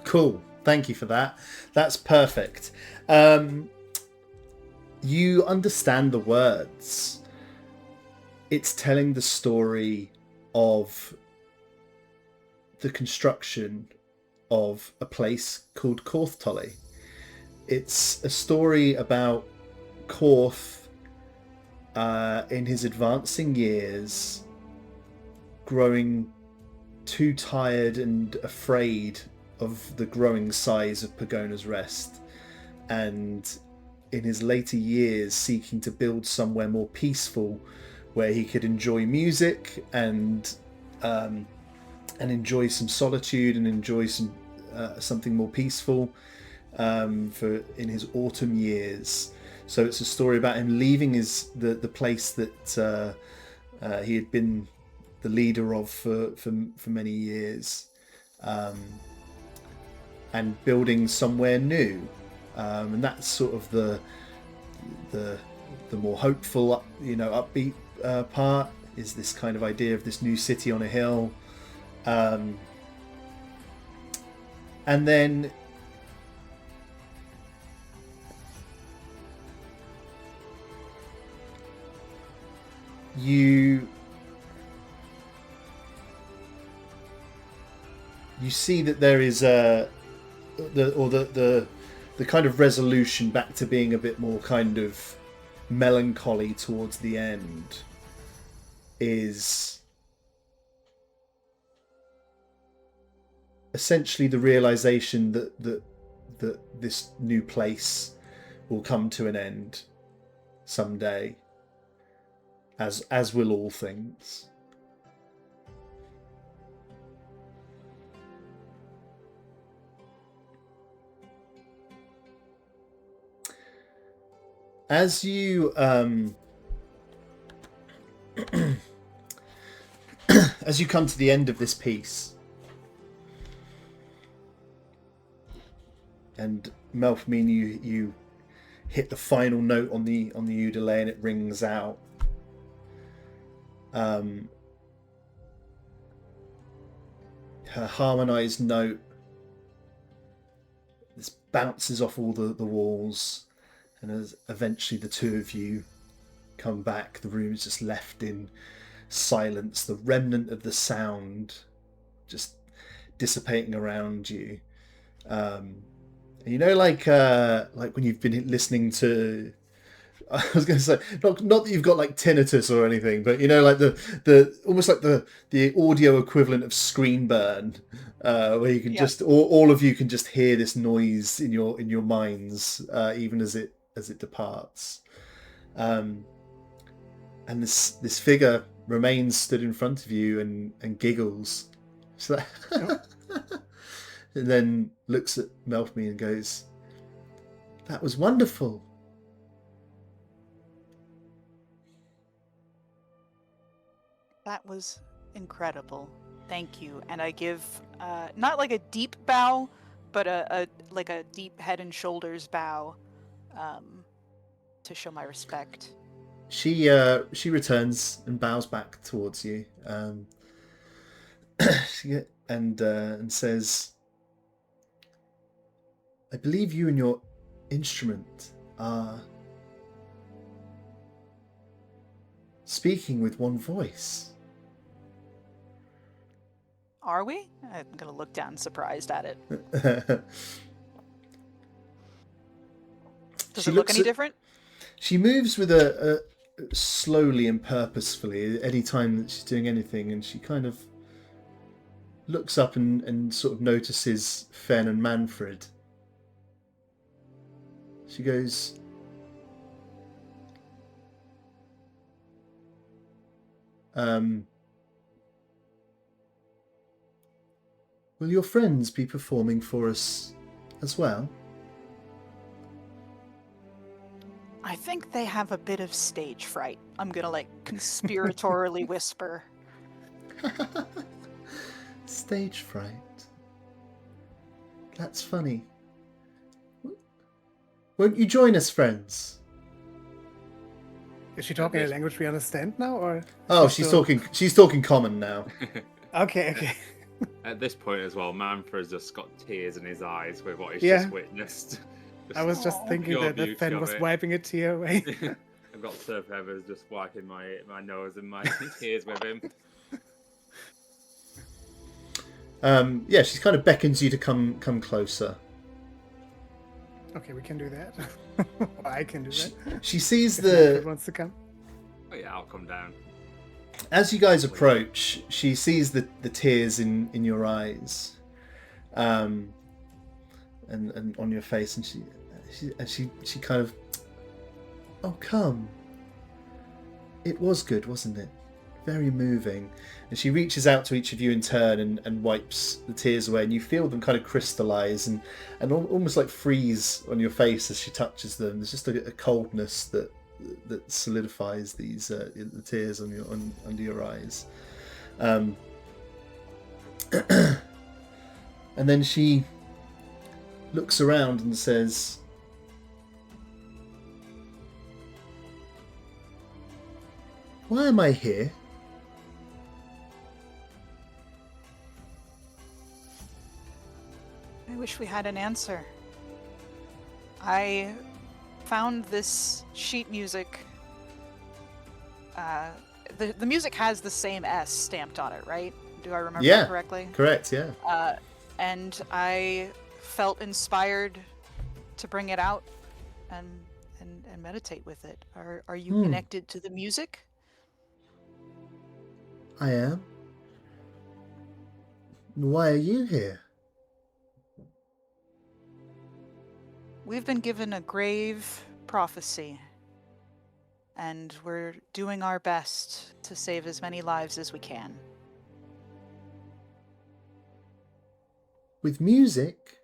Cool. Thank you for that. That's perfect. You understand the words. It's telling the story of the construction of a place called Korthtolly. It's a story about Korth in his advancing years growing too tired and afraid of the growing size of Pagona's Rest, and in his later years seeking to build somewhere more peaceful where he could enjoy music and enjoy some solitude and enjoy some something more peaceful for in his autumn years. So it's a story about him leaving the place that he had been the leader of for many years, and building somewhere new, and that's sort of the more hopeful, upbeat part is this kind of idea of this new city on a hill, and then you see that there is the kind of resolution back to being a bit more kind of melancholy towards the end is essentially the realization that this new place will come to an end someday, as will all things. As you as you come to the end of this piece, and Melpomene, you hit the final note on the ukulele and it rings out. Her harmonized note this bounces off all the walls. And as eventually the two of you come back, the room is just left in silence, the remnant of the sound just dissipating around you. Like when you've been listening to, I was going to say, not that you've got like tinnitus or anything, but like the almost like the audio equivalent of screen burn, where you can just all of you can just hear this noise in your minds, even as it departs, and this figure remains stood in front of you and giggles, so and then looks at Melpomene and goes, "That was wonderful." That was incredible. Thank you. And I give not like a deep bow, but a deep head and shoulders bow, to show my respect. She returns and bows back towards you, and says, "I believe you and your instrument are speaking with one voice." Are we? I'm gonna look down surprised at it. Does it look any different? She moves with a slowly and purposefully any time that she's doing anything, and she kind of looks up and sort of notices Fen and Manfred. She goes, "Will your friends be performing for us as well?" I think they have a bit of stage fright. I'm gonna conspiratorially whisper. Stage fright. That's funny. Won't you join us, friends? Is she talking a language we understand now, or? Oh, she's talking common now. Okay, okay. At this point as well, Manfred's just got tears in his eyes with what he's Yeah. just witnessed. I was just thinking pure that the beauty fan of was it. wiping a tear away. I've got Sir Feathers just wiping my nose and my tears with him. Yeah, she kind of beckons you to come closer. Okay, we can do that. Or I can do that. She sees If Manfred the... wants to come. Oh yeah, I'll come down. As you guys approach, she sees the tears in your eyes, and on your face, and she kind of, oh come, it was good, wasn't it? Very moving. And she reaches out to each of you in turn and wipes the tears away, and you feel them kind of crystallize and almost like freeze on your face as she touches them. There's just a coldness that solidifies these the tears under your eyes. And then she looks around and says, "Why am I here?" I wish we had an answer. I found this sheet music. The music has the same S stamped on it, right? Do I remember that correctly? Correct, yeah. And I felt inspired to bring it out and meditate with it. Are you connected to the music? I am. Why are you here? We've been given a grave prophecy, and we're doing our best to save as many lives as we can. With music?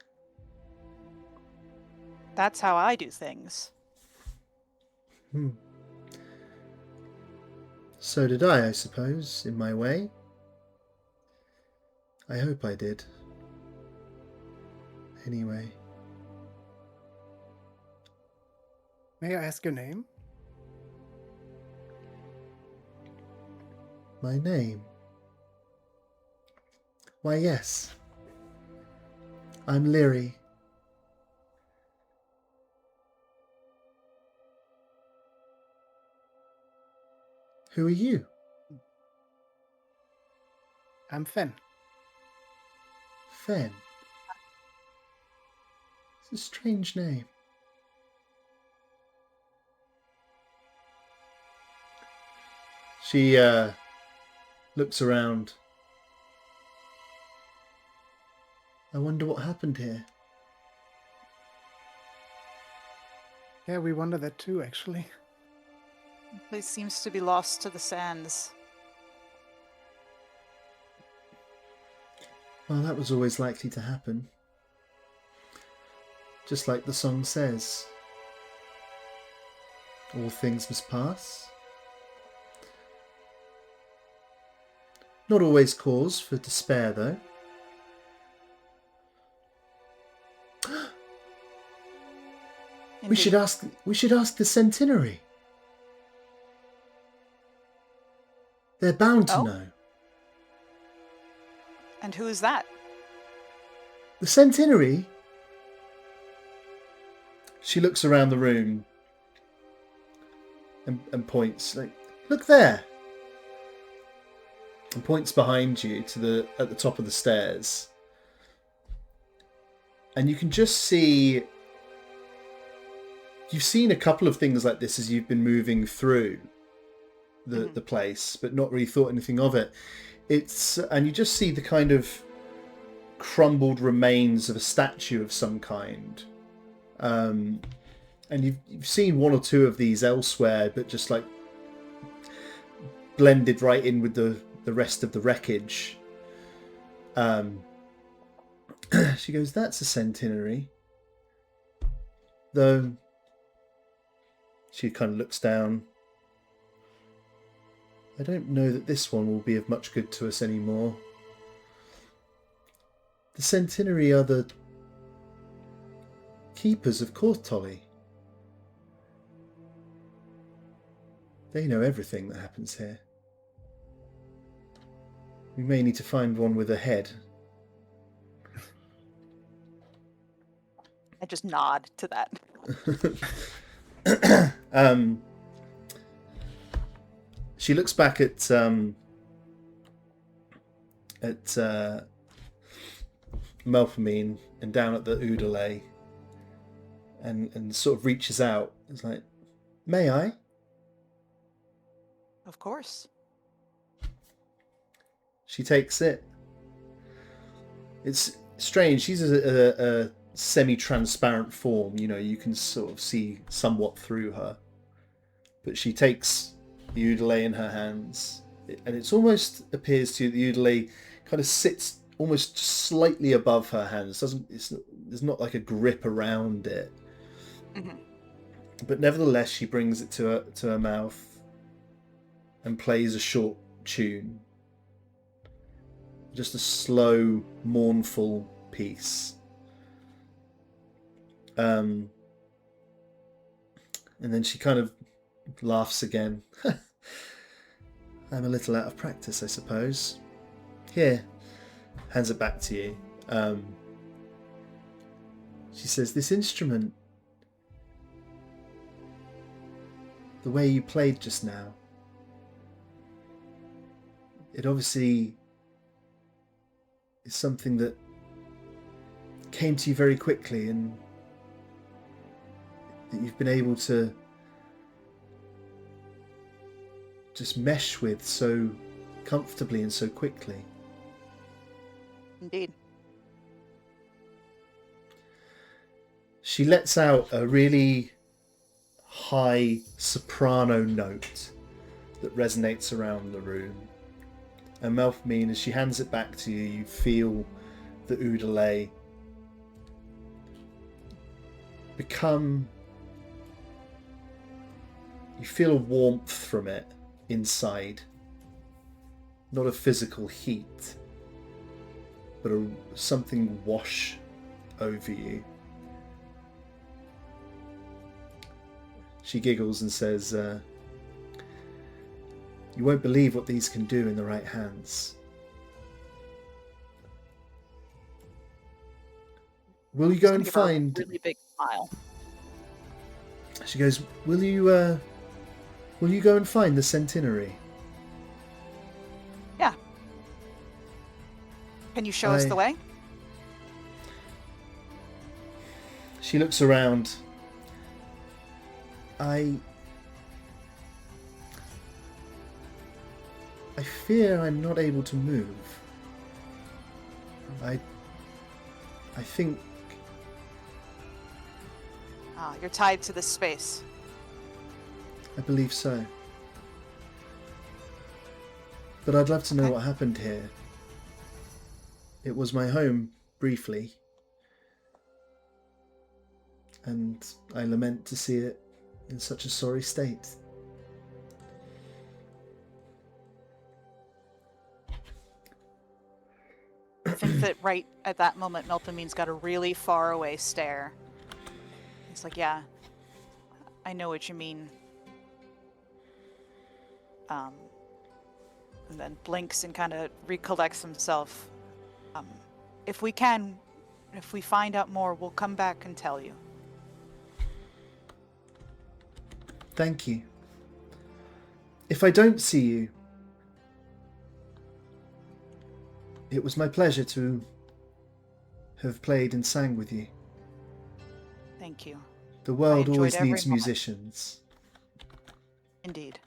That's how I do things. So did I suppose, in my way. I hope I did. Anyway. May I ask your name? My name? Why, yes. I'm Leary. Who are you? I'm Fen. Fen. It's a strange name. She looks around. I wonder what happened here. Yeah, we wonder that too, actually. The place seems to be lost to the sands. Well, that was always likely to happen. Just like the song says. All things must pass. Not always cause for despair, though. We should ask the Centenary. They're bound to know. And who is that? The Centenary? She looks around the room and points, like, look there. And points behind you to at the top of the stairs. And you can just see, you've seen a couple of things like this as you've been moving through the place, but not really thought anything of it. And you just see the kind of crumbled remains of a statue of some kind. And you've seen one or two of these elsewhere, but just like blended right in with the rest of the wreckage. She goes, that's a centenary. Though she kind of looks down. I don't know that this one will be of much good to us anymore. The centenary are the keepers of Korthtolly. They know everything that happens here. We may need to find one with a head. I just nod to that. She looks back at Melpomene and down at the Oodalay and sort of reaches out. It's like, may I? Of course. She takes it. It's strange. She's a semi-transparent form. You know, you can sort of see somewhat through her. But she takes the Oodalay in her hands, and it almost appears to you the Oodalay kind of sits almost slightly above her hands. There's not like a grip around it. Mm-hmm. But nevertheless, she brings it to her mouth and plays a short tune. Just a slow, mournful piece. And then she kind of laughs again. I'm a little out of practice, I suppose. Here, hands it back to you. She says, this instrument, the way you played just now, it obviously is something that came to you very quickly and that you've been able to just mesh with so comfortably and so quickly. Indeed. She lets out a really high soprano note that resonates around the room. And Melpomene, as she hands it back to you, you feel the Oodalay become... You feel a warmth from it inside. Not a physical heat, but something wash over you. She giggles and says, you won't believe what these can do in the right hands. Will you go and find... A really big smile. She goes, will you go and find the centenary? Yeah. Can you show us the way? She looks around. I fear I'm not able to move. I think... Ah, you're tied to this space. I believe so. But I'd love to know Okay. what happened here. It was my home, briefly. And I lament to see it in such a sorry state. I think that right at that moment, Melpomene's got a really far away stare. It's like, yeah, I know what you mean. And then blinks and kind of recollects himself. If we find out more, we'll come back and tell you. Thank you. If I don't see you, it was my pleasure to have played and sang with you. Thank you. The world enjoyed always every needs moment. musicians. Indeed.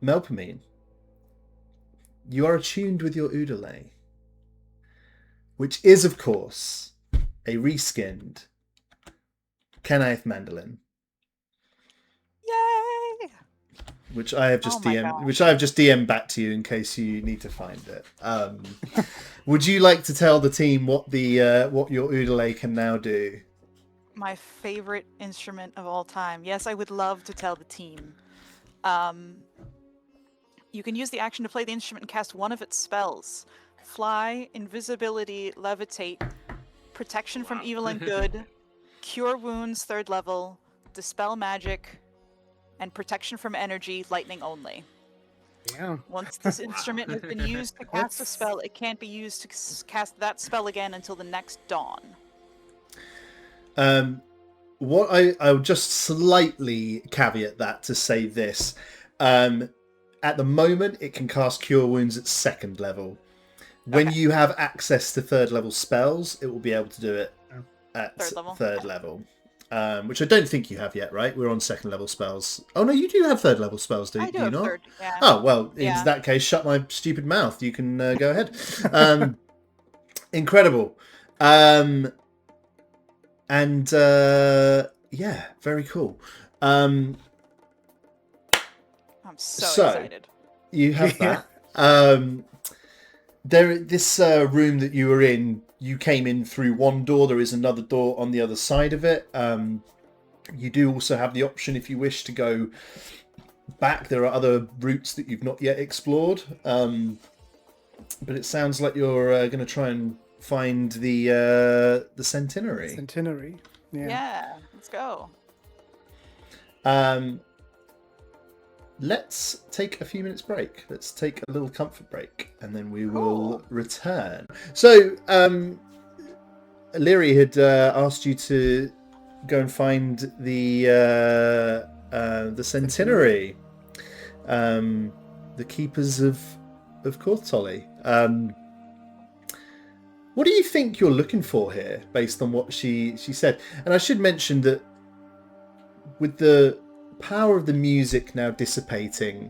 Melpomene, you are attuned with your Oodalay, which is, of course, a reskinned Kanaith mandolin, Yay! which I have just Oh my DM'd, God. which I have just DM'd back to you in case you need to find it. Would you like to tell the team what what your Oodalay can now do? My favorite instrument of all time. Yes, I would love to tell the team. You can use the action to play the instrument and cast one of its spells. Fly, invisibility, levitate, protection from evil and good, cure wounds 3rd level, dispel magic, and protection from energy, lightning only. Yeah. Once this instrument has been used to cast a spell, it can't be used to cast that spell again until the next dawn. What I'll just slightly caveat that to say this. At the moment, it can cast Cure Wounds at 2nd level. When you have access to 3rd level spells, it will be able to do it at 3rd level. Which I don't think you have yet, right? We're on 2nd level spells. Oh no, you do have 3rd level spells, do you not? 3rd, yeah. Oh well, in that case, shut my stupid mouth. You can go ahead. Incredible. And yeah, very cool. I'm so excited. You have that. This room that you were in, you came in through one door. There is another door on the other side of it. You do also have the option, if you wish, to go back. There are other routes that you've not yet explored. But it sounds like you're going to try and find the centenary. Centenary. Yeah, let's go. Let's take a few minutes break. Let's take a little comfort break, and then we will return. So, Leary had asked you to go and find the centenary, the keepers of Korthtolly. What do you think you're looking for here, based on what she said? And I should mention that with the power of the music now dissipating,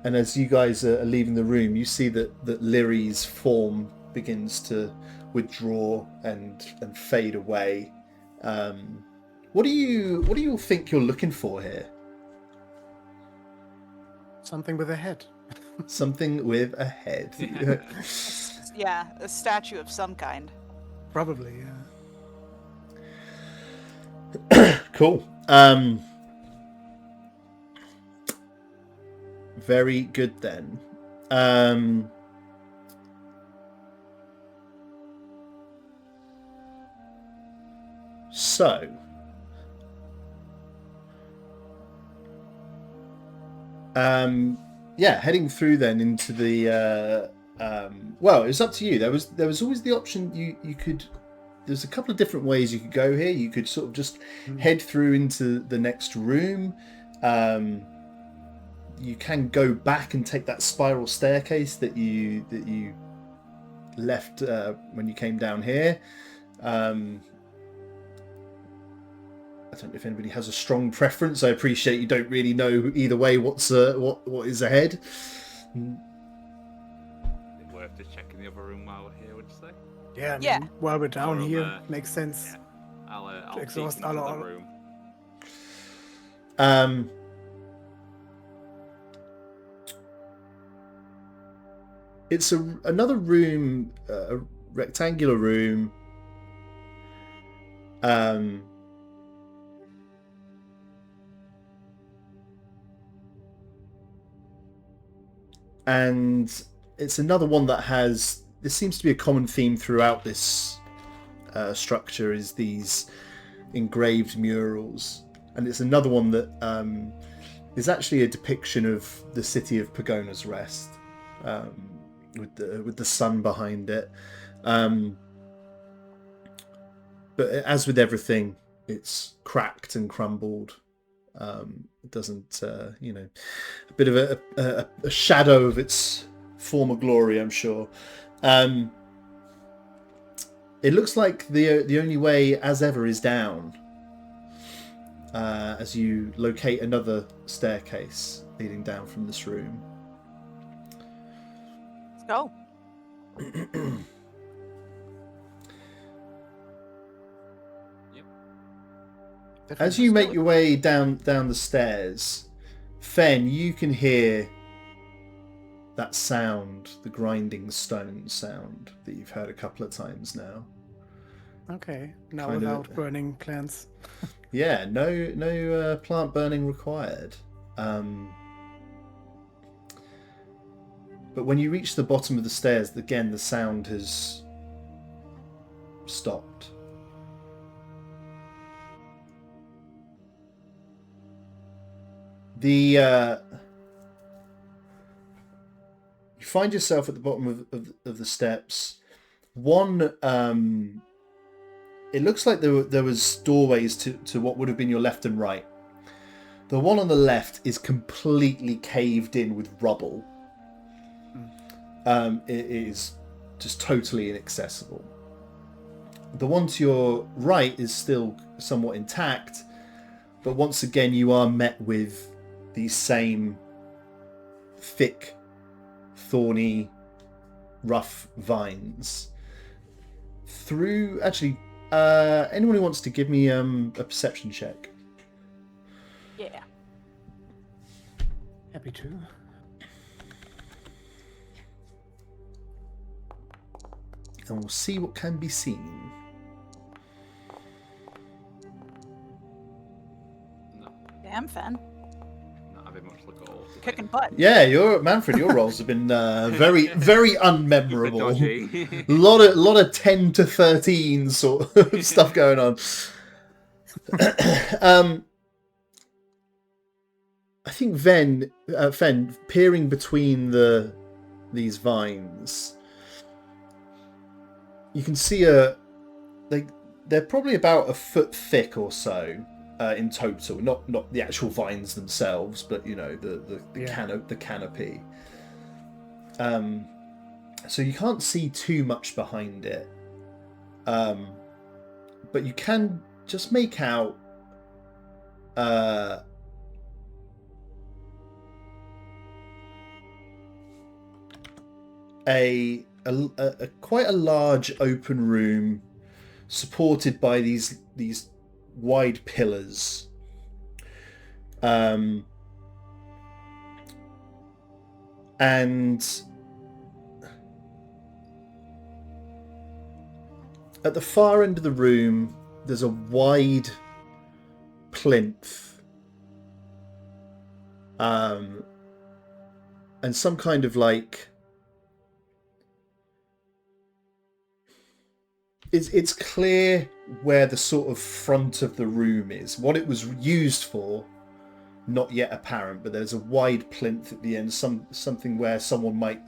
and as you guys are leaving the room, you see that Lyri's form begins to withdraw and fade away. What do you think you're looking for here? Something with a head. Something with a head. Yeah, a statue of some kind. Probably, yeah. Cool. Very good then. So, yeah, heading through then into the well, it was up to you. There was always the option you could. There's a couple of different ways you could go here. You could sort of just head through into the next room. You can go back and take that spiral staircase that you left when you came down here. I don't know if anybody has a strong preference. I appreciate you don't really know either way what is ahead. Worth just checking the other room while we're here, would you say? Yeah. I mean, while we're down here, makes sense. Yeah. I'll exhaust peek into all the room. It's another room, a rectangular room. And it's another one that has. This seems to be a common theme throughout this structure, is these engraved murals, and it's another one that is actually a depiction of the city of Pagona's Rest, with the sun behind it. But as with everything, it's cracked and crumbled. It doesn't, a bit of a shadow of its former glory, I'm sure. It looks like the only way, as ever, is down. As you locate another staircase leading down from this room. Let's go. As you make your way down the stairs, Fen, you can hear that sound, the grinding stone sound that you've heard a couple of times now. Okay, now without burning plants. Yeah, no plant burning required. But when you reach the bottom of the stairs, again, the sound has stopped. You find yourself at the bottom of the steps. One, it looks like there was doorways to what would have been your left and right. The one on the left is completely caved in with rubble. It is just totally inaccessible. The one to your right is still somewhat intact, but once again you are met with these same thick, thorny, rough vines. Anyone who wants to give me a perception check. Yeah. Happy to. And we'll see what can be seen. No, Damn, Fen. not having much look at all. today. Kicking butt. Yeah, Manfred, your rolls have been very, very unmemorable. Dodgy. A lot of 10 to 13 sort of stuff going on. I think Fen, peering between these vines, you can see they're probably about a foot thick or so in total. Not the actual vines themselves, but the canopy. So you can't see too much behind it, but you can just make out a quite a large open room supported by these wide pillars. And at the far end of the room there's a wide plinth and some kind of it's clear where the sort of front of the room is. What it was used for, not yet apparent, but there's a wide plinth at the end, something where someone might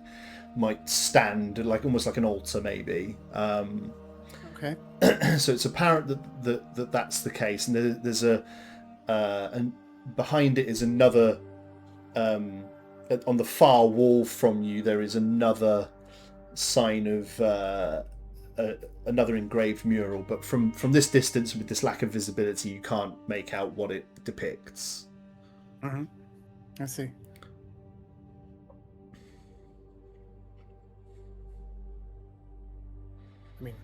stand, almost like an altar maybe. Okay. So it's apparent that that's the case, and there's and behind it is another. On the far wall from you, there is another sign of another engraved mural, but from this distance, with this lack of visibility, you can't make out what it depicts. Mm-hmm. I see. I mean,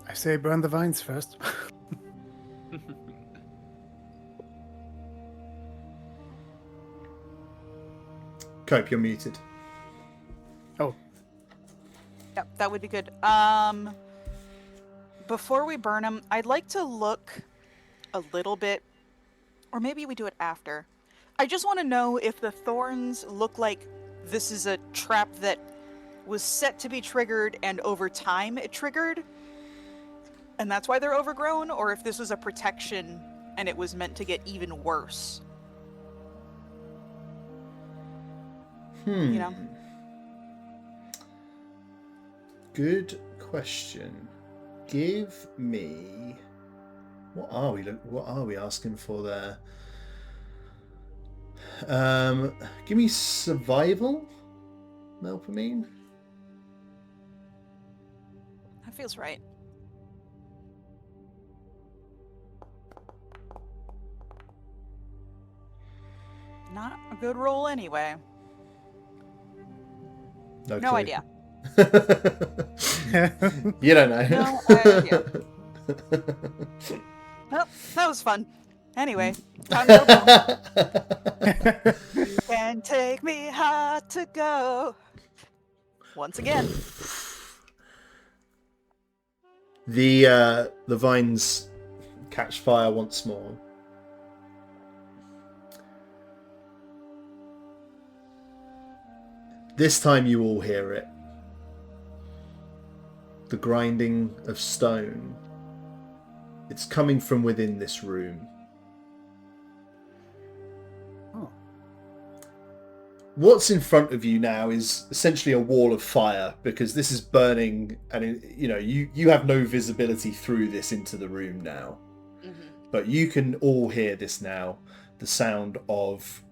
I say burn the vines first. Cope, you're muted. Oh. Yep, that would be good. Before we burn them, I'd like to look a little bit, or maybe we do it after. I just want to know if the thorns look like this is a trap that was set to be triggered and over time it triggered, and that's why they're overgrown, or if this was a protection and it was meant to get even worse. You know? Good question. Give me... What are we asking for there? Give me survival, Melpomene. That feels right. Not a good roll anyway. No clue. Idea. You don't know. No idea. Well, that was fun. Anyway, time to go. You can take me hard to go. Once again. The vines catch fire once more. This time you all hear it. The grinding of stone. It's coming from within this room. what's in front of you now is essentially a wall of fire, because this is burning, and you have no visibility through this into the room now. But you can all hear this now, the sound of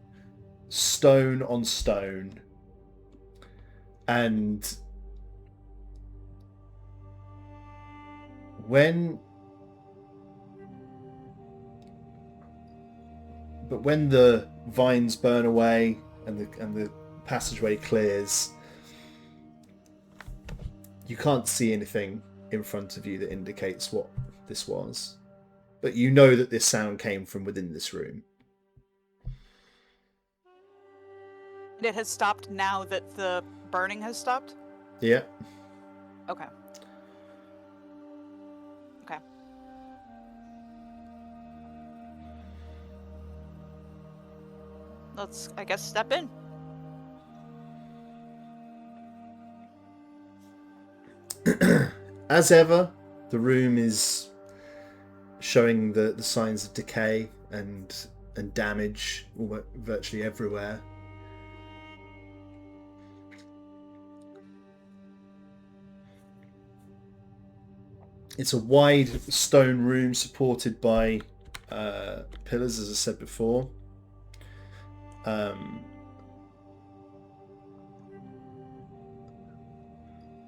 stone on stone, and when the vines burn away and the passageway clears, you can't see anything in front of you that indicates what this was. But you know that this sound came from within this room. And it has stopped now that the burning has stopped? Yeah. Okay. Okay. Let's, I guess, step in. As ever, the room is showing the signs of decay and damage virtually everywhere. It's a wide stone room supported by pillars, as I said before.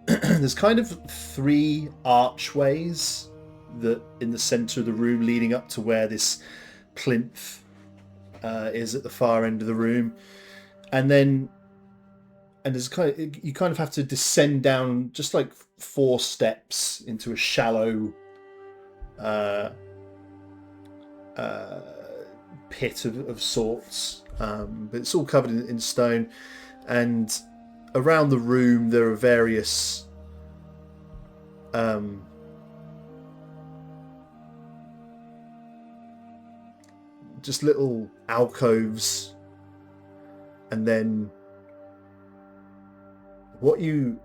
There's kind of 3 archways that in the center of the room leading up to where this plinth is at the far end of the room, and there's you kind of have to descend down just like 4 steps into a shallow pit of sorts, but it's all covered in stone, and around the room there are various just little alcoves, and then what you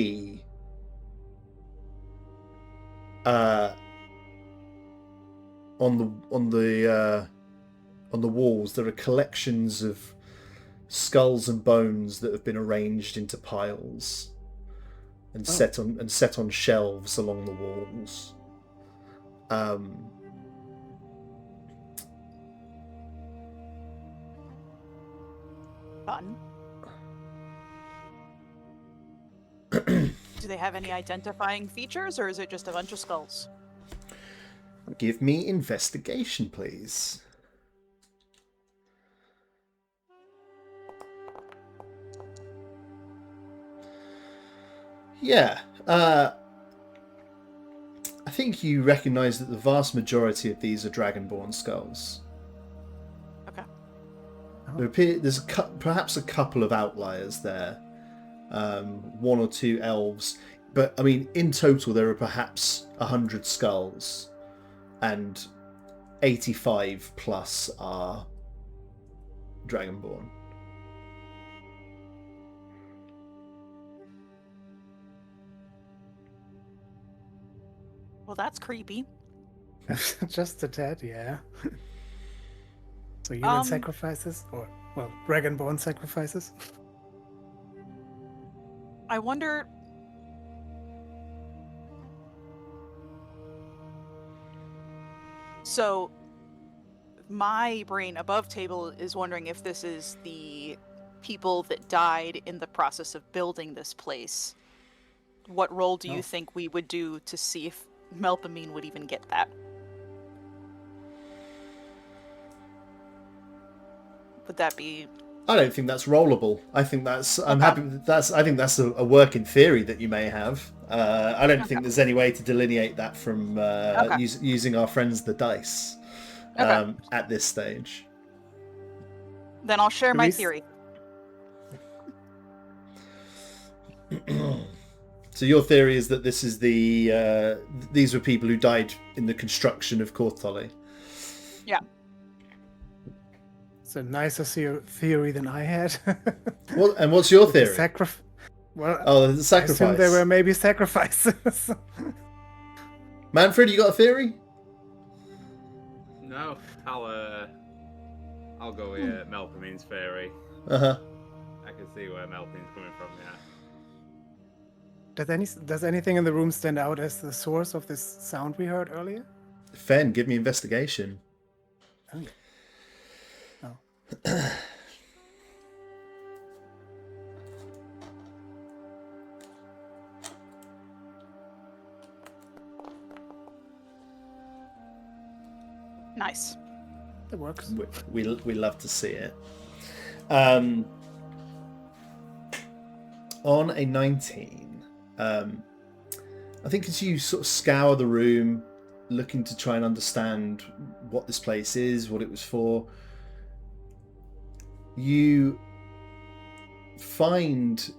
see on the walls, there are collections of skulls and bones that have been arranged into piles and set on shelves along the walls. Fun. Do they have any identifying features, or is it just a bunch of skulls? Give me investigation, please. Yeah. I think you recognise that the vast majority of these are dragonborn skulls. Okay. There's perhaps a couple of outliers there. 1 or 2 elves. But, I mean, in total there are perhaps 100 skulls. And 85 plus are dragonborn. Well, that's creepy. Just a tad, yeah. So human sacrifices? Or, well, dragonborn sacrifices? I wonder... So, my brain above table is wondering if this is the people that died in the process of building this place. What role do you think we would do to see if Melpomene would even get that? Would that be... I don't think that's rollable. I think that's... I'm happy with that's... I think that's a work in theory that you may have. I don't think there's any way to delineate that from using our friends the dice at this stage. Then I'll share my theory. So your theory is that this is these were people who died in the construction of Korthtolly. Yeah. It's a nicer theory than I had. And what's your theory? The sacrifice. I assumed there were maybe sacrifices. Manfred, you got a theory? No, I'll go with Melpomene's theory. can see where Melpin's coming from. Yeah. Does anything in the room stand out as the source of this sound we heard earlier? Fen, give me investigation. Oh yeah. Oh. Nice. It works. We love to see it. On a 19, I think as you sort of scour the room, looking to try and understand what this place is, what it was for, you find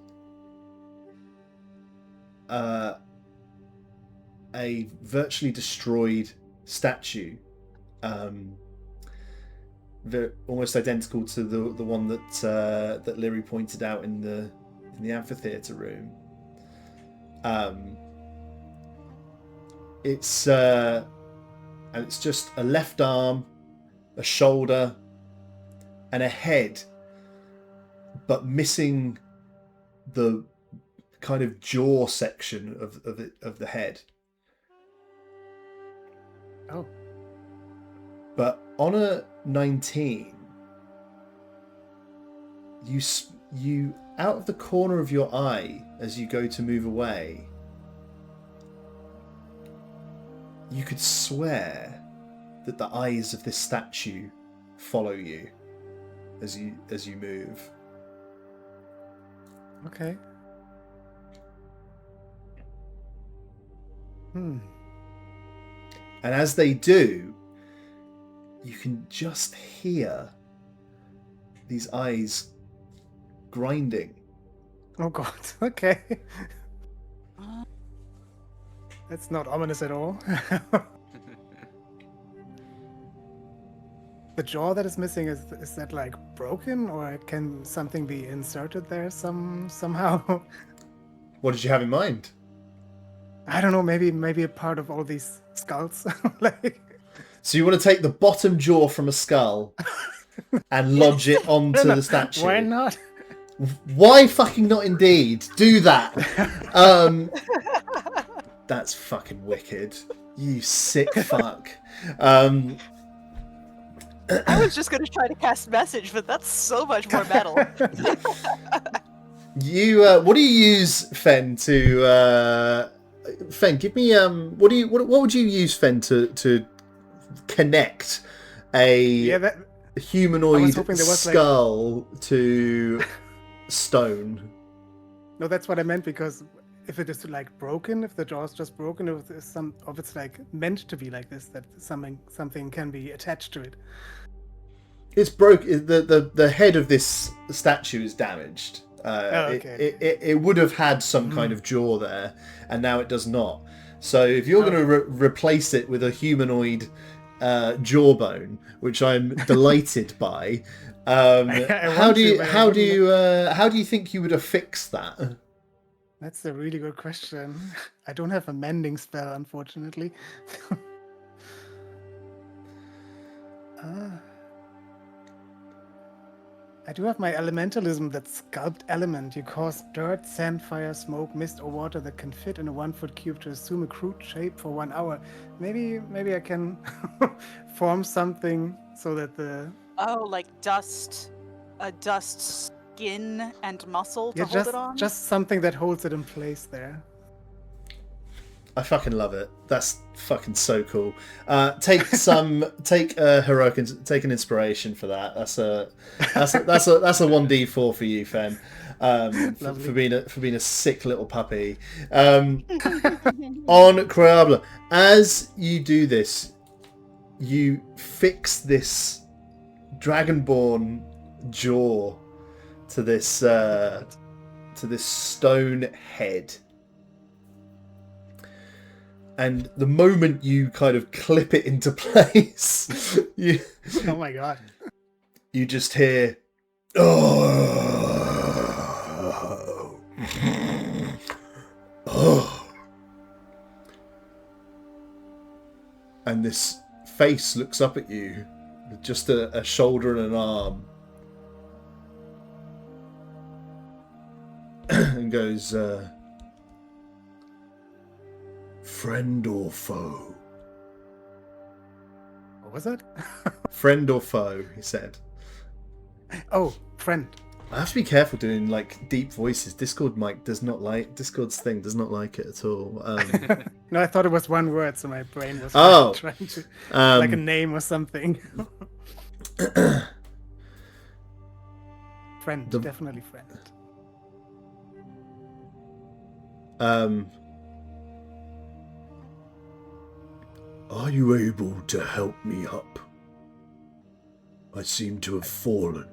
a virtually destroyed statue, almost identical to the one that Leary pointed out in the amphitheater room. It's just a left arm, a shoulder, and a head, but missing the kind of jaw section of the head. Oh. But on a 19, you out of the corner of your eye as you go to move away, you could swear that the eyes of this statue follow you as you move. Okay. And as they do, you can just hear these eyes grinding. Oh god. Okay. That's not ominous at all. The jaw that is missing, is that like broken, or can something be inserted there somehow? What did you have in mind? I don't know, maybe a part of all these skulls. Like, so you want to take the bottom jaw from a skull and lodge it onto the statue? Why not? Why fucking not indeed? Do that. That's fucking wicked. You sick fuck. I was just going to try to cast message, but that's so much more metal. What do you use, Fen, to Fen, give me what would you use, Fen, to connect a humanoid skull to stone? No, that's what I meant, because if it is like broken, if the jaw is just broken, if it's like meant to be like this, that something can be attached to it. It's broke. The head of this statue is damaged. Okay. It would have had some kind of jaw there, and now it does not. So if you're going to replace it with a humanoid jawbone, which I'm delighted by, how do you think you would affix that? That's a really good question. I don't have a mending spell, unfortunately. I do have my elementalism, that sculpt element. You cause dirt, sand, fire, smoke, mist, or water that can fit in a 1-foot cube to assume a crude shape for 1 hour. Maybe I can form something so that the... Oh, like dust, a dust skin and muscle to hold it on? Just something that holds it in place there. I fucking love it. That's fucking so cool. Take heroic, take an inspiration for that. That's a 1d4 for you, Fen. For being a sick little puppy. On Croyable, as you do this, you fix this dragonborn jaw to this stone head. And the moment you kind of clip it into place, oh my god, you just hear, oh, oh, and this face looks up at you with just a shoulder and an arm, goes, friend or foe? What was it? Friend or foe, he said. Oh, friend. I have to be careful doing like deep voices. Discord's thing does not like it at all. No, I thought it was one word, so my brain was trying to like a name or something. Friend, definitely friend. Are you able to help me up? I seem to have fallen.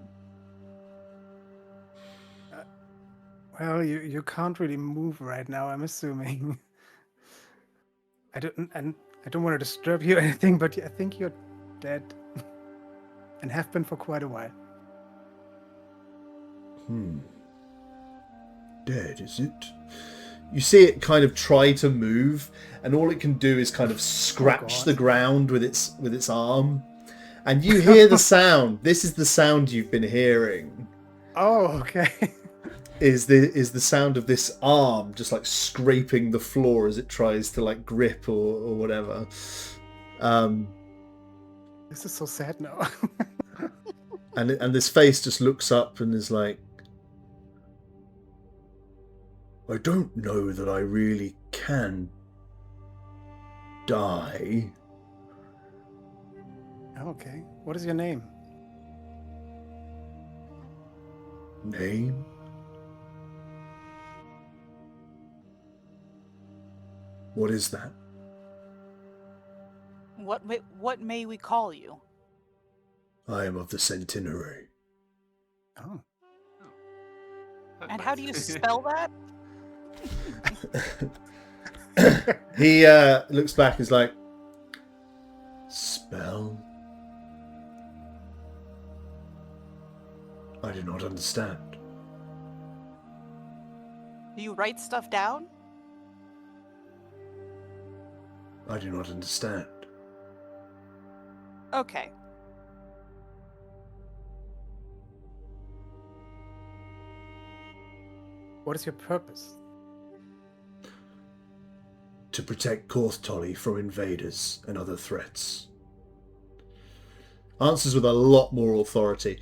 Well, you can't really move right now, I'm assuming. I don't want to disturb you or anything, but I think you're dead. And have been for quite a while. Dead, is it? You see it kind of try to move, and all it can do is kind of scratch the ground with its arm. And you hear the sound. This is the sound you've been hearing. Oh, okay. Is the sound of this arm just like scraping the floor as it tries to like grip or whatever. This is so sad now. and this face just looks up and is like, I don't know that I really can die. Okay. What is your name? Name? What is that? What may we call you? I am of the Centenary. Oh. And how do you spell that? He looks back and is like, spell? I do not understand. Do you write stuff down? I do not understand. Okay. What is your purpose? To protect Korthtolly from invaders and other threats. Answers with a lot more authority.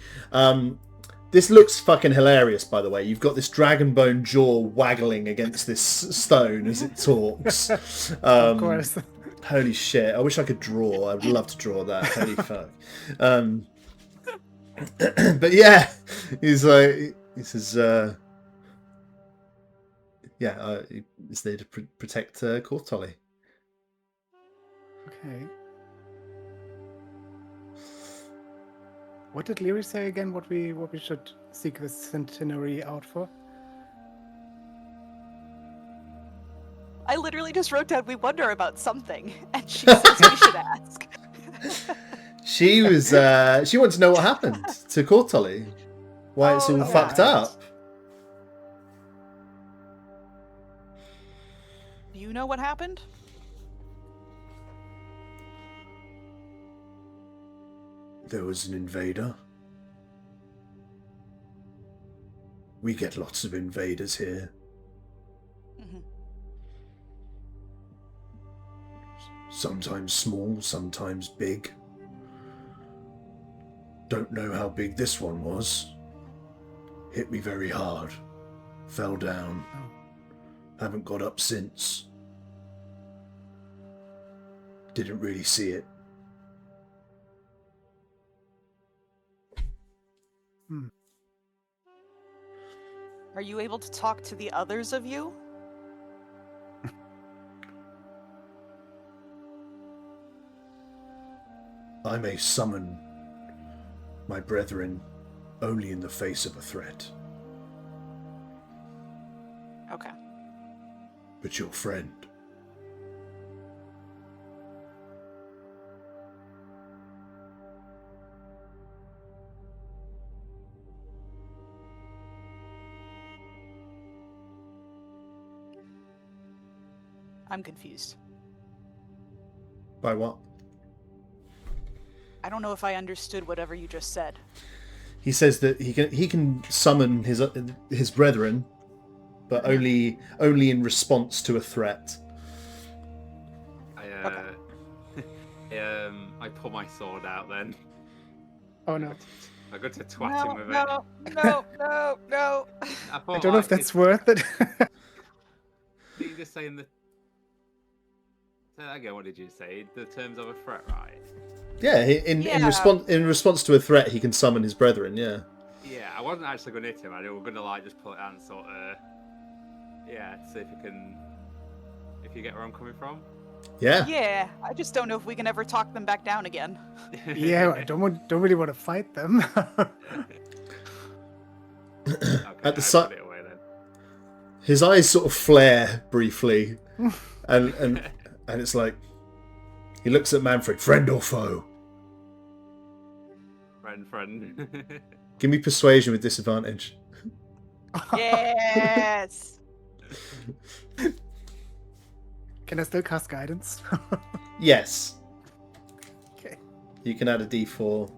This looks fucking hilarious, by the way. You've got this dragon bone jaw waggling against this stone as it talks. Of course. Holy shit. I wish I could draw. I would love to draw that. Holy fuck. But yeah, he says, it's there to protect Korthtolly. Okay. What did Leary say again? What we should seek the Centenary out for? I literally just wrote down we wonder about something, and she says we should ask. She wanted to know what happened to Korthtolly. Why it's all fucked up. Do you know what happened? There was an invader. We get lots of invaders here. Mm-hmm. Sometimes small, sometimes big. Don't know how big this one was. Hit me very hard. Fell down. Haven't got up since. Didn't really see it. Are you able to talk to the others of you? I may summon my brethren only in the face of a threat. Okay. But your friend... I'm confused. By what? I don't know if I understood whatever you just said. He says that he can summon his brethren but only in response to a threat. I pull my sword out then. Oh no. I got to twat him with it. No. I don't know if that's worth it. Did you just say in the... Again, what did you say? The terms of a threat, right? Yeah, in response to a threat, he can summon his brethren. Yeah. Yeah, I wasn't actually going to hit him. I was going to like just pull it out and sort of, see if you get where I'm coming from. Yeah. Yeah, I just don't know if we can ever talk them back down again. Yeah, I don't really want to fight them. Okay, At the put it away then. His eyes sort of flare briefly, and it's like he looks at Manfred. Friend or foe? Friend. Give me persuasion with disadvantage. Yes. Can I still cast guidance? Yes. Okay. You can add a d4.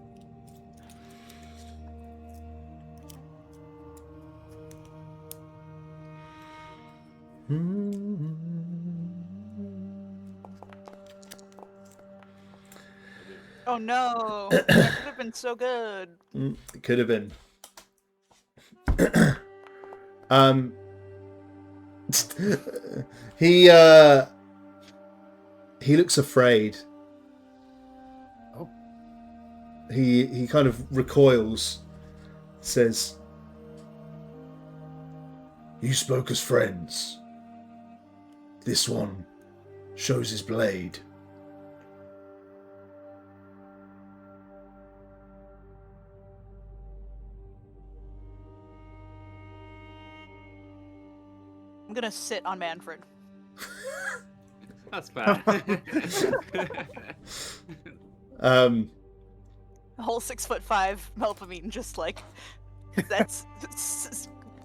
Oh no. That could have been so good. It could have been. He looks afraid. Oh. He kind of recoils, says, "You spoke as friends. This one shows his blade." I'm gonna sit on Manfred. That's fair. A whole 6'5" Melpomene just like that's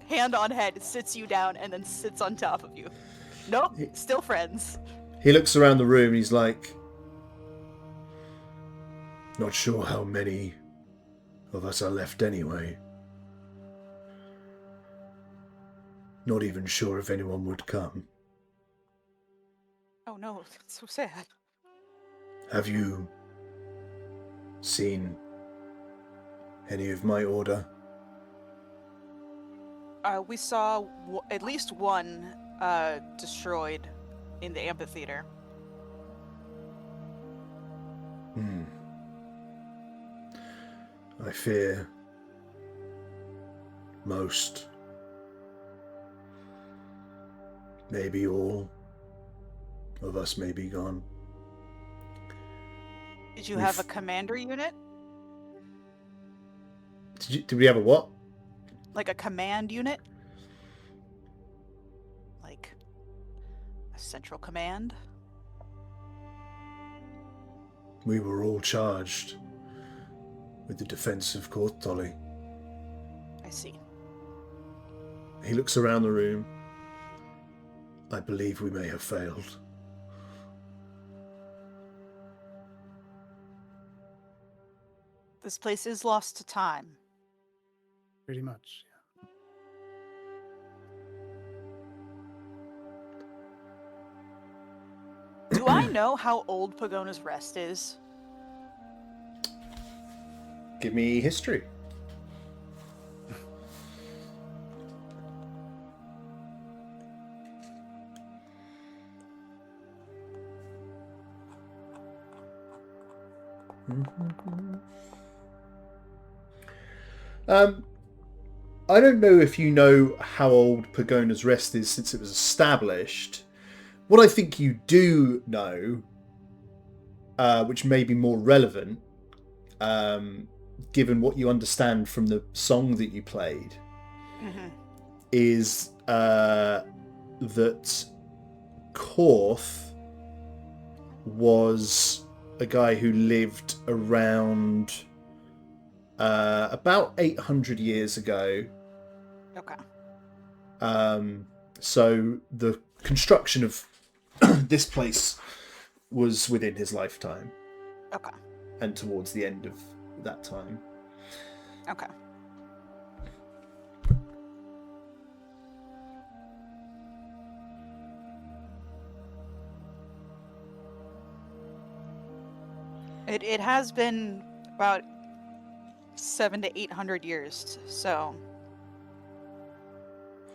hand on head sits you down and then sits on top of you. Nope, still friends. He looks around the room and he's like, "Not sure how many of us are left anyway. Not even sure if anyone would come. Oh no, that's so sad. Have you seen any of my order?" We saw at least one destroyed in the amphitheater. I fear most, maybe all, of us may be gone. Did you have a commander unit? Did we have a what? Like a command unit? Like a central command? We were all charged with the defense of Korthtolly. I see. He looks around the room. I believe we may have failed. This place is lost to time. Pretty much. Do I know how old Pagona's Rest is? Give me history. I don't know if you know how old Pagona's Rest is since it was established. What I think you do know, which may be more relevant, given what you understand from the song that you played, is that Korth was a guy who lived around about 800 years ago. Okay. So the construction of this place was within his lifetime. Okay. And towards the end of that time. Okay. It has been about 700 to 800 years, so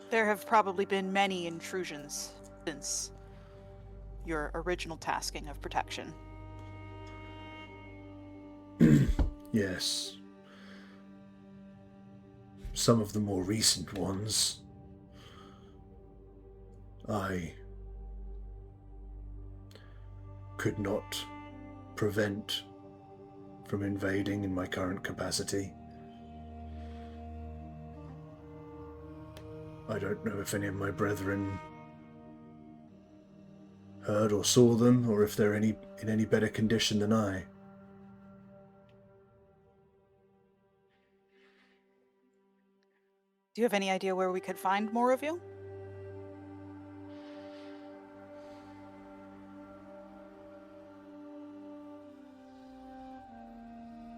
there have probably been many intrusions since your original tasking of protection. Yes. Some of the more recent ones I could not prevent from invading in my current capacity. I don't know if any of my brethren heard or saw them, or if they're in any better condition than I. Do you have any idea where we could find more of you?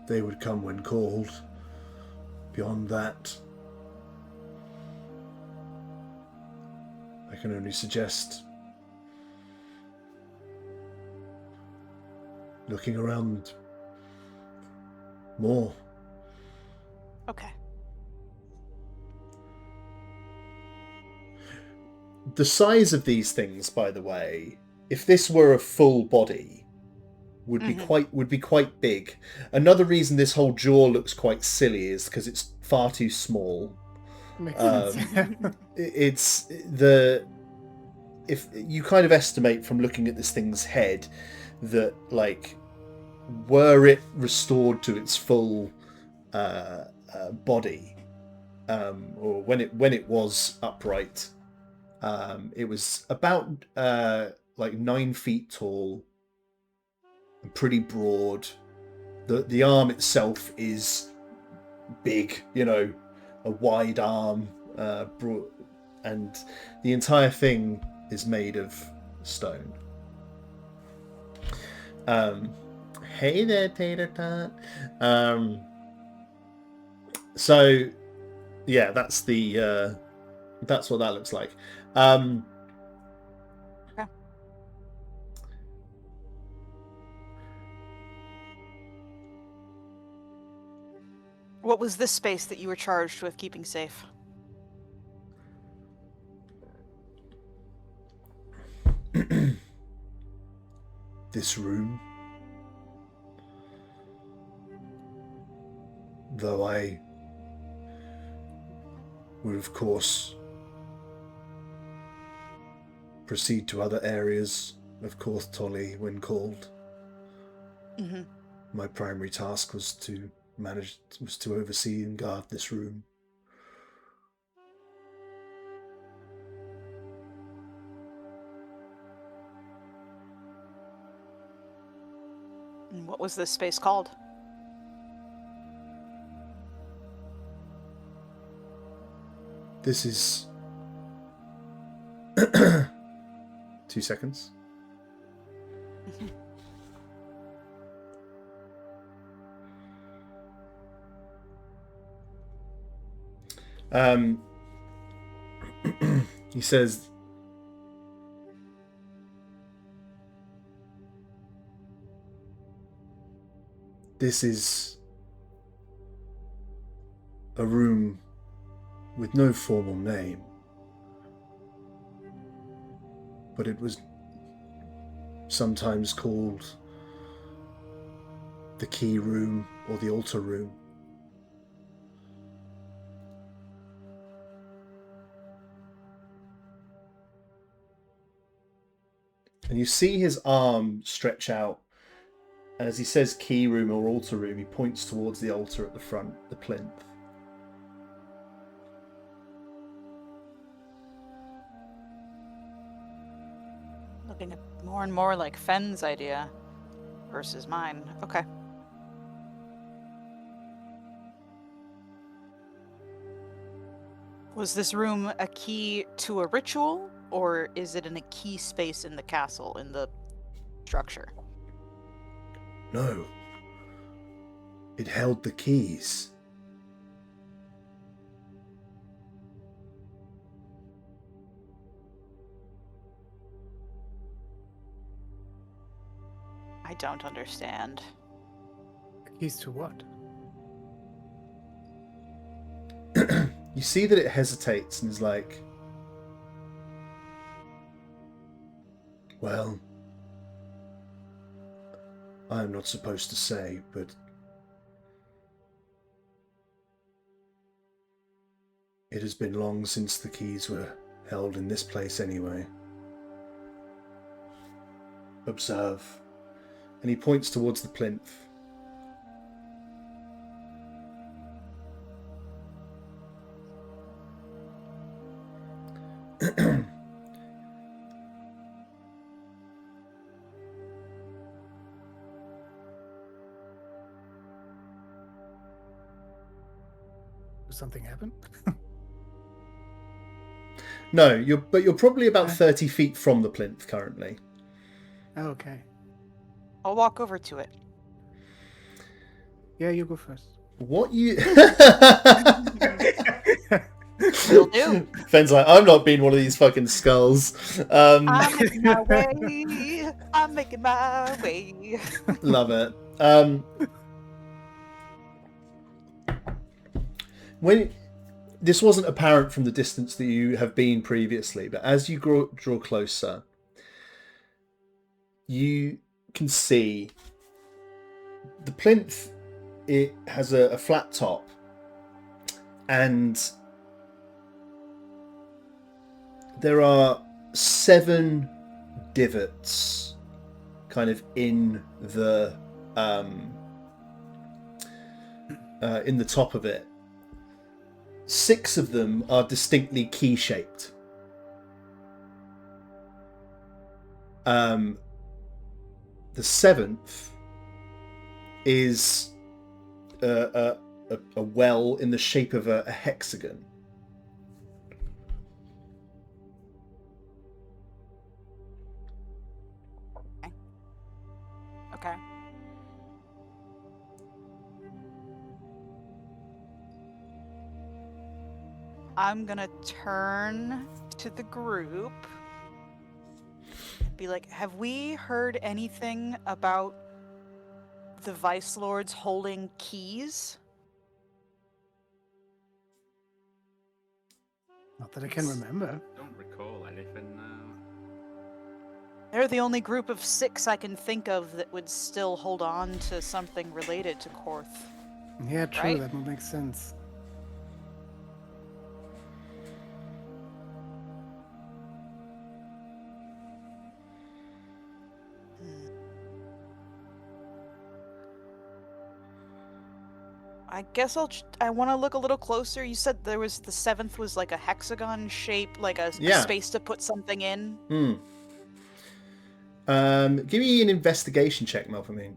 They would come when called. Beyond that, I can only suggest looking around more. Okay. The size of these things, by the way, if this were a full body, would be quite big. Another reason this whole jaw looks quite silly is because it's far too small. Makes sense. It's the if you kind of estimate from looking at this thing's head that, like, were it restored to its full body, or when it was upright, it was about like 9 feet tall and pretty broad. The arm itself is big, a wide arm, broad, and the entire thing is made of stone. Hey there, Tater Tot. So yeah, that's what that looks like. Okay. What was this space that you were charged with keeping safe? This room, though I would of course proceed to other areas of Korthtolly when called. Mm-hmm. My primary task was to oversee and guard this room. And what was this space called? This is 2 seconds. He says, this is a room with no formal name, but it was sometimes called the key room or the altar room. And you see his arm stretch out, and as he says key room or altar room, he points towards the altar at the front, the plinth. Looking more and more like Fenn's idea versus mine. Okay. Was this room a key to a ritual, or is it in a key space in the castle, in the structure? No. It held the keys. I don't understand. Keys to what? You see that it hesitates and is like, well, I am not supposed to say, but it has been long since the keys were held in this place anyway. Observe. And he points towards the plinth. Does something happen? No, you're probably about 30 feet from the plinth currently. Oh, okay. I'll walk over to it. Yeah, you go first. What you... Will do. Fenn's like, I'm not being one of these fucking skulls. I'm making my way. I'm making my way. Love it. When this wasn't apparent from the distance that you have been previously, but as you draw closer, you can see the plinth. It has a flat top, and there are 7 divots kind of in the top of it. 6 of them are distinctly key-shaped. The 7th is a well in the shape of a hexagon. Okay. I'm gonna turn to the group. Be like, have we heard anything about the Vice Lords holding keys? Not that I can remember. Don't recall anything now. They're the only group of 6 I can think of that would still hold on to something related to Korth. Yeah, true. Right? That would make sense. I guess I want to look a little closer. You said there was the 7th was like a hexagon shape, like a space to put something in. Give me an investigation check, Melpomene.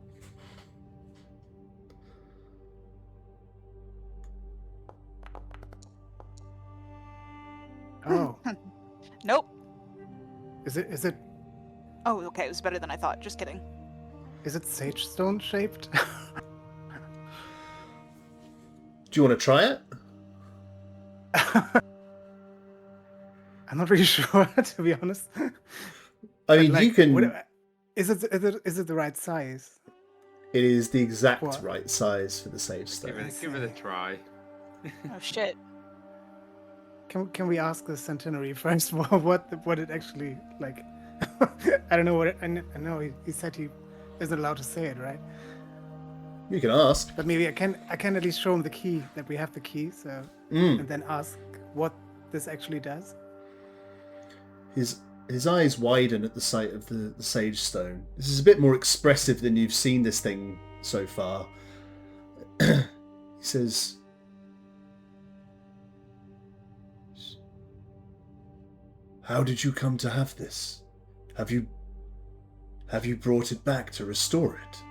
Oh. Nope. Is it? Oh, okay. It was better than I thought. Just kidding. Is it sage stone shaped? Do you want to try it? I'm not really sure, to be honest. I mean, you can. Is it the right size? It is the exact right size for the sage stone. Give it a try. Oh shit. Can we ask the centenary first what it actually like? I don't know what I know. He said he isn't allowed to say it, right? You can ask. But maybe I can at least show him the key, that we have the key, so and then ask what this actually does. His eyes widen at the sight of the sage stone. This is a bit more expressive than you've seen this thing so far. He says, "How did you come to have this? Have you brought it back to restore it?"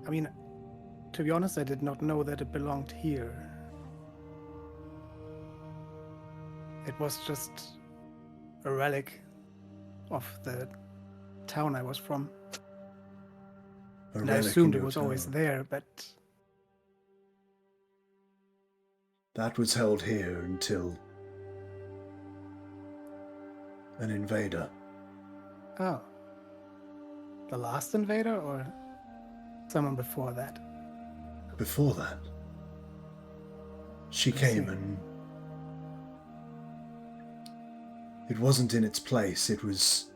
I mean, to be honest, I did not know that it belonged here. It was just a relic of the town I was from. And I assumed it was always there, but... That was held here until an invader. Oh. The last invader, or...? Someone before that. Before that, she came and it wasn't in its place. It was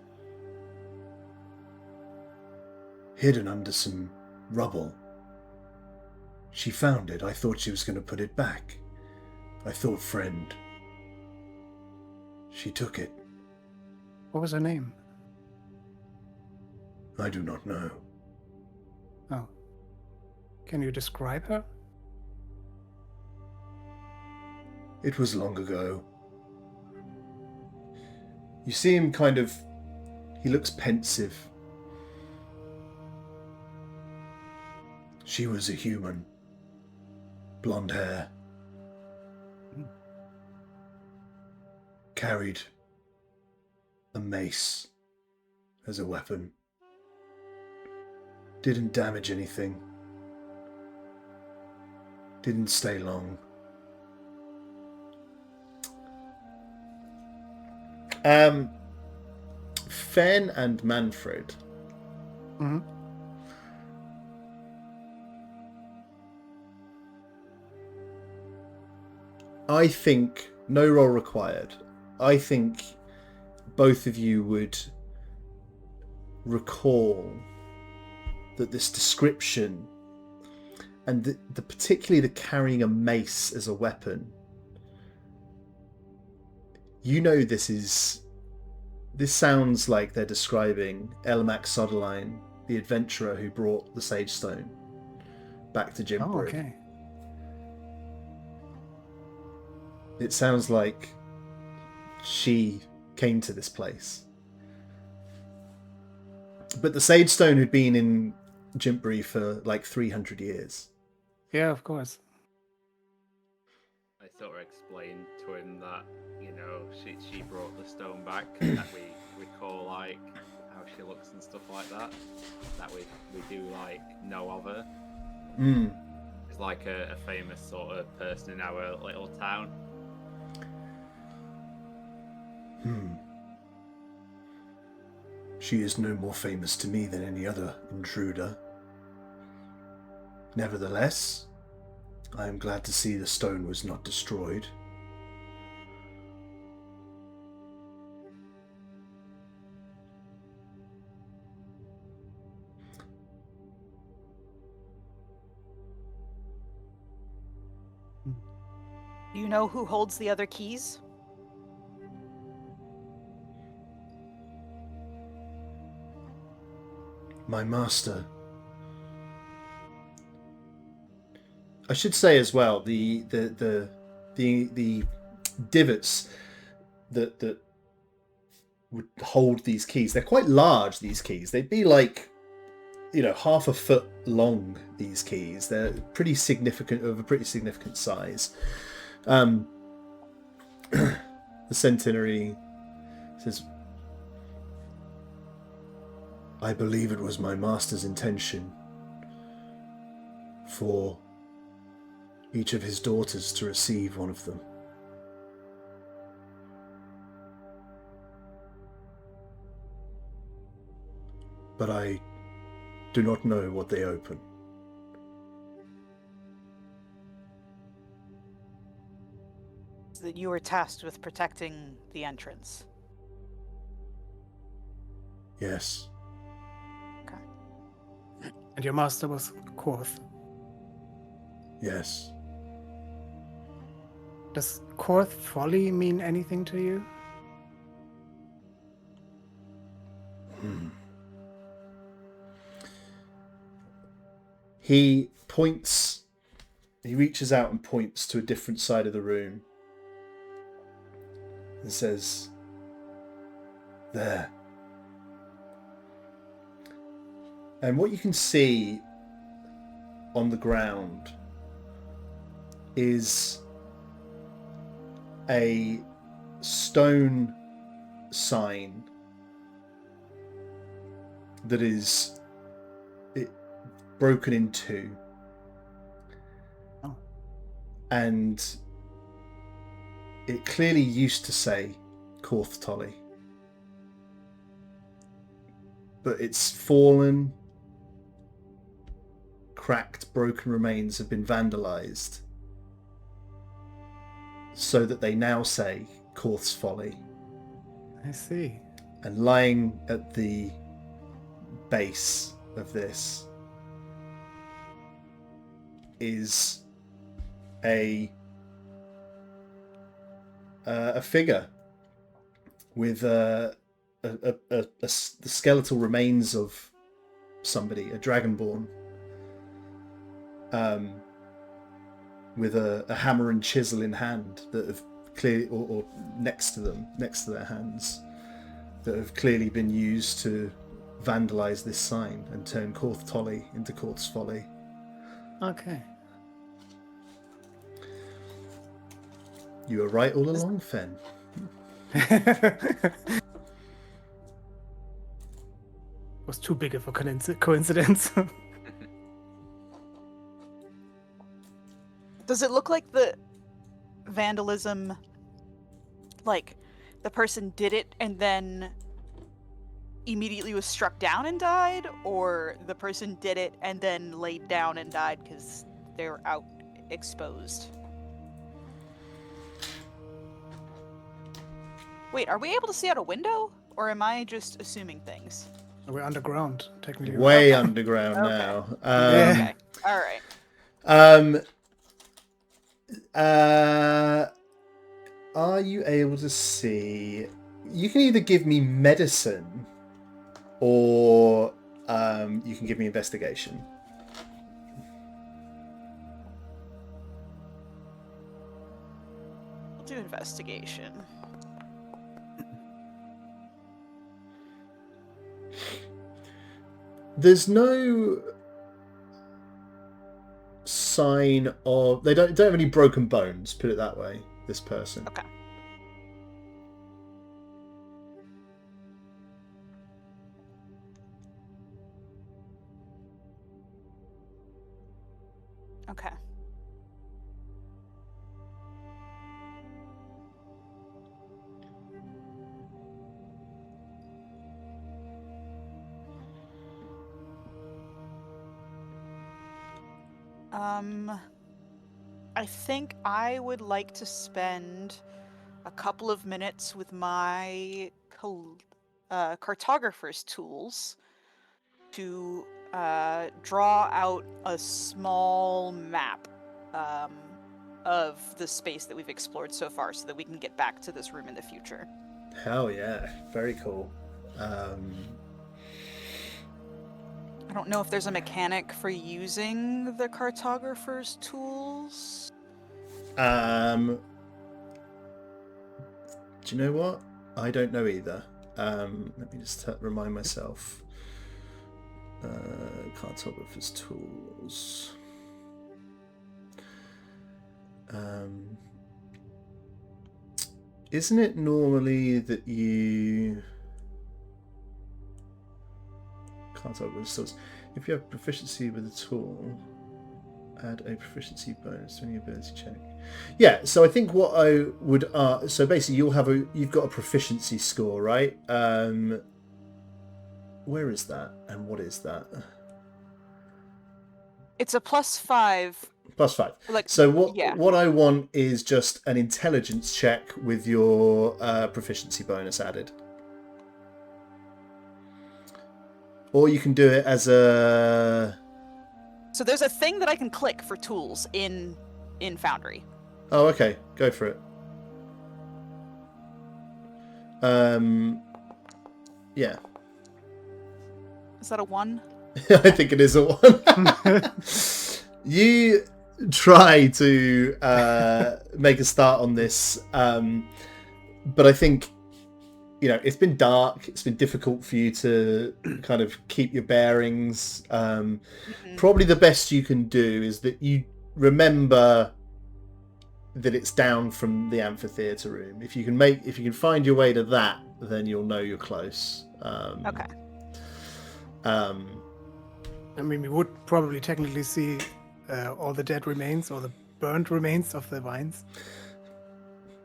hidden under some rubble. She found it. I thought she was going to put it back. I thought friend. She took it. What was her name? I do not know. Oh. Can you describe her? It was long ago. You see him kind of... He looks pensive. She was a human. Blonde hair. Carried a mace as a weapon. Didn't damage anything. Didn't stay long. Fen and Manfred. Mm-hmm. I think, no role required, I think both of you would recall that this description and the particularly the carrying a mace as a weapon, you know, this sounds like they're describing Elmac Soderline, the adventurer who brought the Sage Stone back to Jimbri. Oh, okay. It sounds like she came to this place. But the Sage Stone had been in Jimbri for like 300 years. Yeah, of course. I sort of explained to him that, you know, she brought the stone back, that we recall like how she looks and stuff like that. That we do like know of her. Mm. It's like a famous sort of person in our little town. She is no more famous to me than any other intruder. Nevertheless, I am glad to see the stone was not destroyed. Do you know who holds the other keys? My master. I should say as well, the divots that would hold these keys, they're quite large, these keys. They'd be like, you know, half a foot long, these keys. They're pretty significant, of a pretty significant size. The centenary says, I believe it was my master's intention for each of his daughters to receive one of them. But I do not know what they open. That you were tasked with protecting the entrance. Yes. Okay. And your master was Korth. Yes. Does Korthtolly mean anything to you? He reaches out and points to a different side of the room and says, there. And what you can see on the ground is a stone sign that is broken in two. Oh. And it clearly used to say Korthtolly. But it's fallen cracked, broken remains have been vandalized, so that they now say Korthtolly. I see. And lying at the base of this is a figure with the skeletal remains of somebody, a dragonborn, with a hammer and chisel in hand that have clearly, or next to them, next to their hands, that have clearly been used to vandalize this sign and turn Korthtolly into Korthtolly. Okay. You were right all along, Fen. Was too big of a coincidence. Does it look like the vandalism, like the person did it and then immediately was struck down and died, or the person did it and then laid down and died because they were out exposed? Wait, are we able to see out a window, or am I just assuming things? We're underground, technically. Way underground now. Okay. All right. Are you able to see? You can either give me medicine, or you can give me investigation. I'll do investigation. There's no sign of they don't have any broken bones, put it that way, this person. Okay. Okay. I think I would like to spend a couple of minutes with my cartographer's tools to draw out a small map of the space that we've explored so far, so that we can get back to this room in the future. Hell yeah, very cool. I don't know if there's a mechanic for using the cartographer's tools. Do you know what? I don't know either. Let me just remind myself. Cartographer's tools. Isn't it normally that you... Cartographer's tools. If you have proficiency with a tool, add a proficiency bonus to any ability check. Yeah, so I think what I would so basically you've got a proficiency score, right? Where is that and what is that? It's a +5. +5. Like, so yeah. What I want is just an intelligence check with your proficiency bonus added. Or you can do it as a... So there's a thing that I can click for tools in Foundry. Oh, okay. Go for it. Yeah. Is that a 1? I think it is a 1. You try to make a start on this, but I think, it's been dark. It's been difficult for you to kind of keep your bearings. Probably the best you can do is that you remember that it's down from the amphitheater room. If you can find your way to that, then you'll know you're close. Okay. I mean, we would probably technically see all the dead remains or the burnt remains of the vines.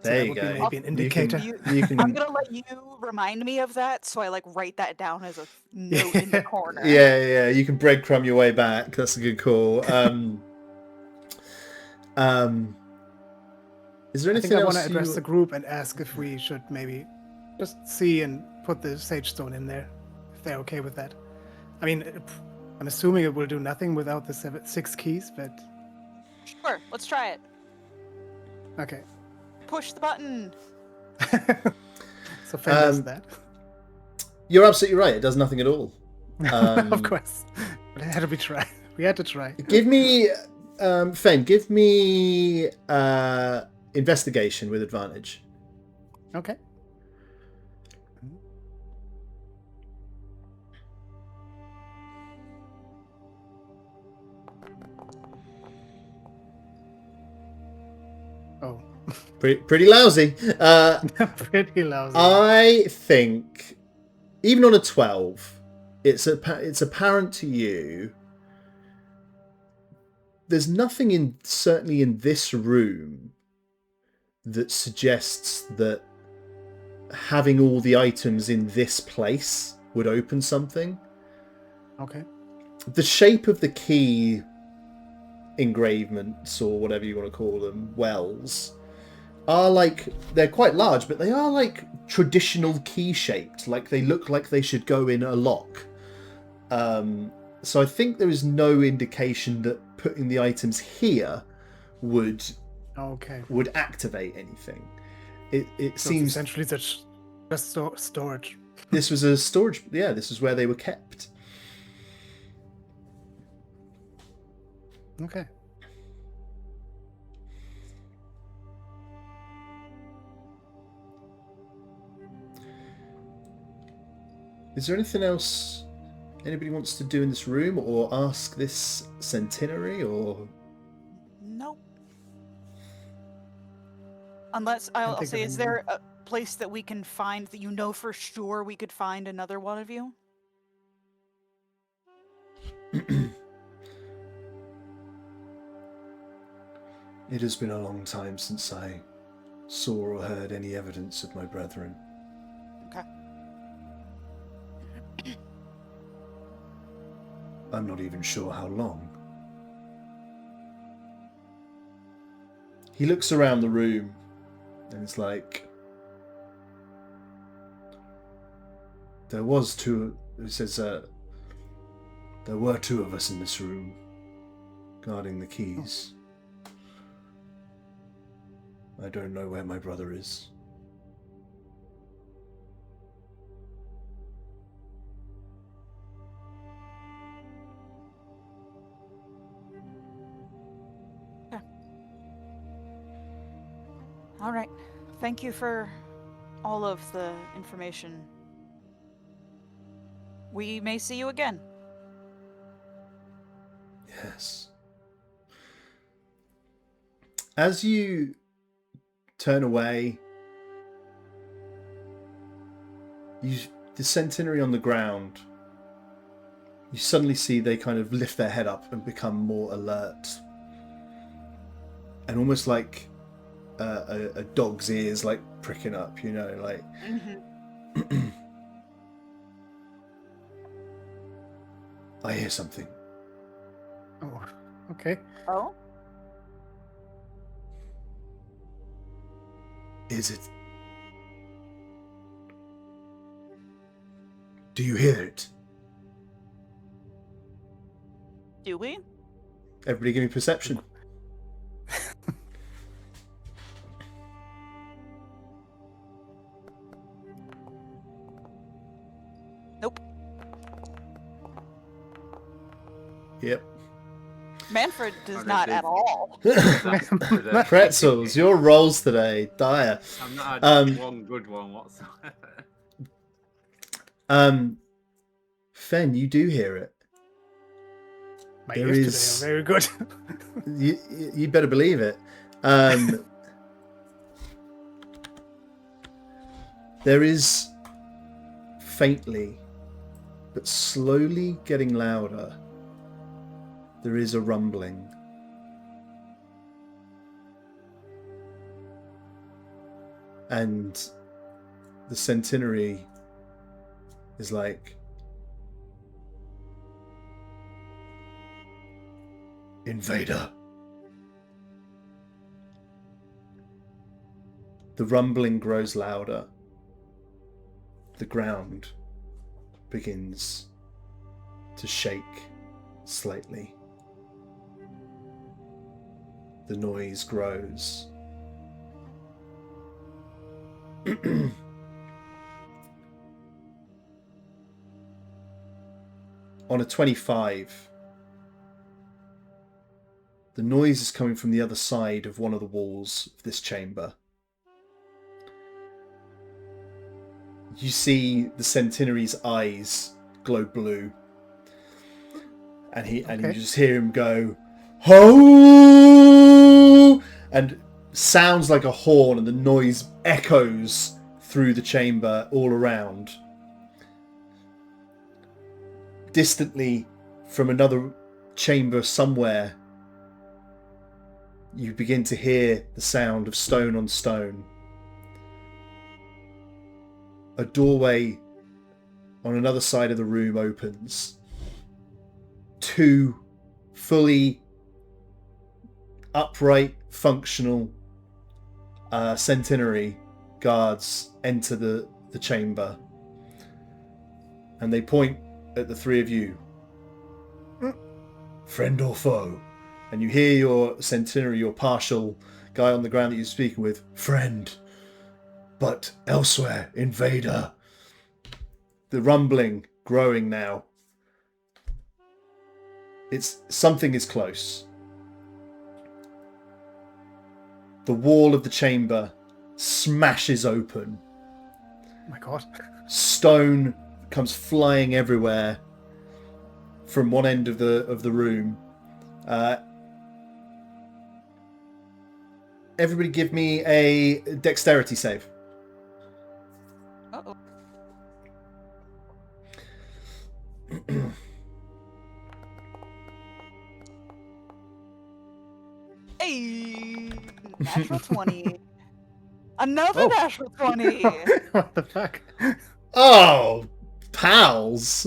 There that you would go. be maybe an You indicator. You can. I'm gonna let you remind me of that, so I like write that down as a note in the corner. Yeah. You can breadcrumb your way back. That's a good call. Is there I anything think I else want to address you? the group and ask if we should maybe just see and put the sage stone in there, if they're okay with that. I mean, I'm assuming it will do nothing without the 6 keys, but Sure, let's try it. okay. Push the button. So Fen does that. You're absolutely right. It does nothing at all. Of course. But it had to be tried. We had to try. Give me, Fen. Give me investigation with advantage. Okay. Oh. Pretty lousy. Pretty lousy. I think, even on a 12, it's apparent to you. There's nothing certainly in this room that suggests that having all the items in this place would open something. Okay. The shape of the key engravements, or whatever you want to call them, wells, are they're quite large, but they are like traditional key shaped, like they look like they should go in a lock. So I think there is no indication that putting the items here would activate anything. It So seems essentially just storage. This was a storage. Yeah, this is where they were kept. Okay. Is there anything else anybody wants to do in this room, or ask this centenary, or? Nope. Unless I'll say, is there a place that we can find that you know for sure we could find another one of you? It has been a long time since I saw or heard any evidence of my brethren. Okay. I'm not even sure how long. He looks around the room and it's like, there were two of us in this room guarding the keys. I don't know where my brother is. All right. Thank you for all of the information. We may see you again. Yes. As you turn away, the centenary on the ground, you suddenly see they kind of lift their head up and become more alert. And almost like a dog's ears like pricking up, like... Mm-hmm. I hear something. Oh, okay. Oh? Is it? Do you hear it? Do we? Everybody give me perception. Nope. Yep. Manfred does not at all. Pretzels, your rolls today, dire. I'm not had one good one whatsoever. Fen, you do hear it. My ears today are very good. you better believe it. There is faintly, but slowly getting louder, there is a rumbling. And the centenary is like, "Invader." The rumbling grows louder. The ground begins to shake slightly. The noise grows. On a 25, the noise is coming from the other side of one of the walls of this chamber. You see the centenary's eyes glow blue, and you just hear him go, "Ho!" and sounds like a horn, and the noise echoes through the chamber all around. Distantly, from another chamber somewhere, you begin to hear the sound of stone on stone. A doorway on another side of the room opens. 2 fully upright, functional centenary guards enter the chamber. And they point at the 3 of you. "Friend or foe?" And you hear your centenary, your partial guy on the ground that you're speaking with, "Friend. But elsewhere, invader." The rumbling growing now. Something is close. The wall of the chamber smashes open. Oh my god. Stone comes flying everywhere from one end of the room. Everybody give me a dexterity save. Uh-oh. Hey, natural 20. Another natural 20. What the fuck? Oh, pals.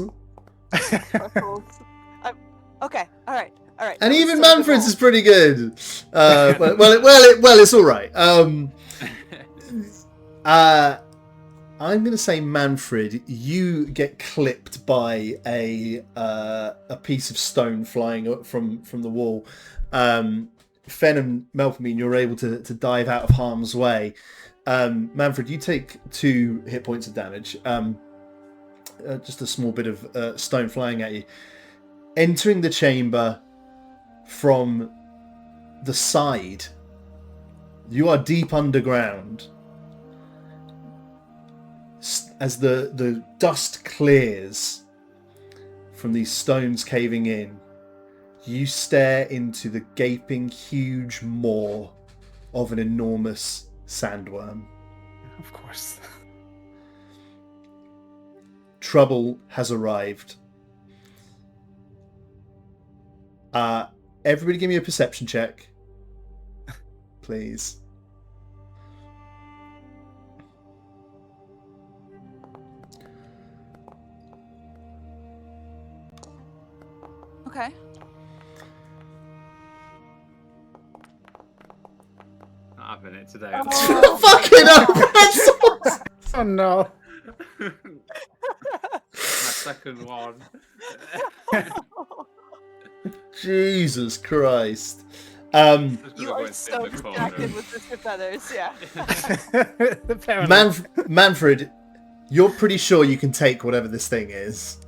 Okay, all right. And even Manfred's is pretty good. Well, it's all right. I'm going to say, Manfred, you get clipped by a piece of stone flying up from the wall. Fen and Melpomene, you're able to dive out of harm's way. Manfred, you take 2 hit points of damage. Just a small bit of stone flying at you. Entering the chamber from the side, you are deep underground. As the dust clears from these stones caving in, you stare into the gaping, huge maw of an enormous sandworm. Of course. Trouble has arrived. Everybody give me a perception check, please. Okay. Not having it today. Fucking up, pretzels! Oh no. My second one. Jesus Christ. You are so distracted with the feathers, yeah. Manfred, you're pretty sure you can take whatever this thing is.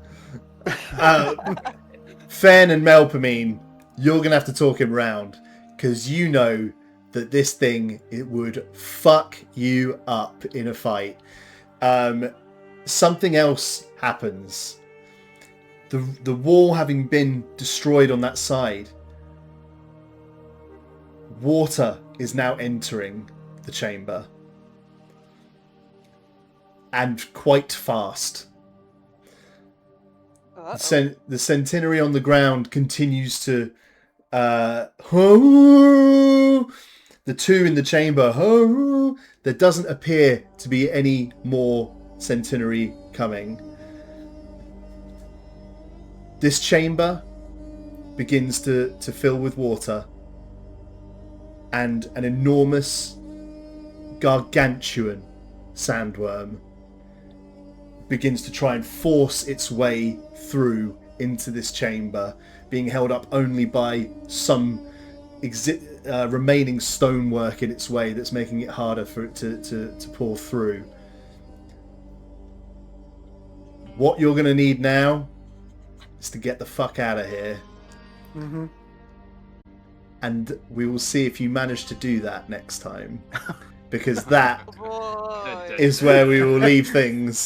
Fen and Melpomene, you're going to have to talk him round, because you know that this thing, it would fuck you up in a fight. Something else happens. The wall having been destroyed on that side, water is now entering the chamber. And quite fast. The centenary on the ground continues to... The the two in the chamber, there doesn't appear to be any more centenary coming. This chamber begins to fill with water, and an enormous, gargantuan sandworm begins to try and force its way through into this chamber, being held up only by some remaining stonework in its way that's making it harder for it to pour through. What you're going to need now is to get the fuck out of here. Mm-hmm. And we will see if you manage to do that next time. Because that Boy. is where we will leave things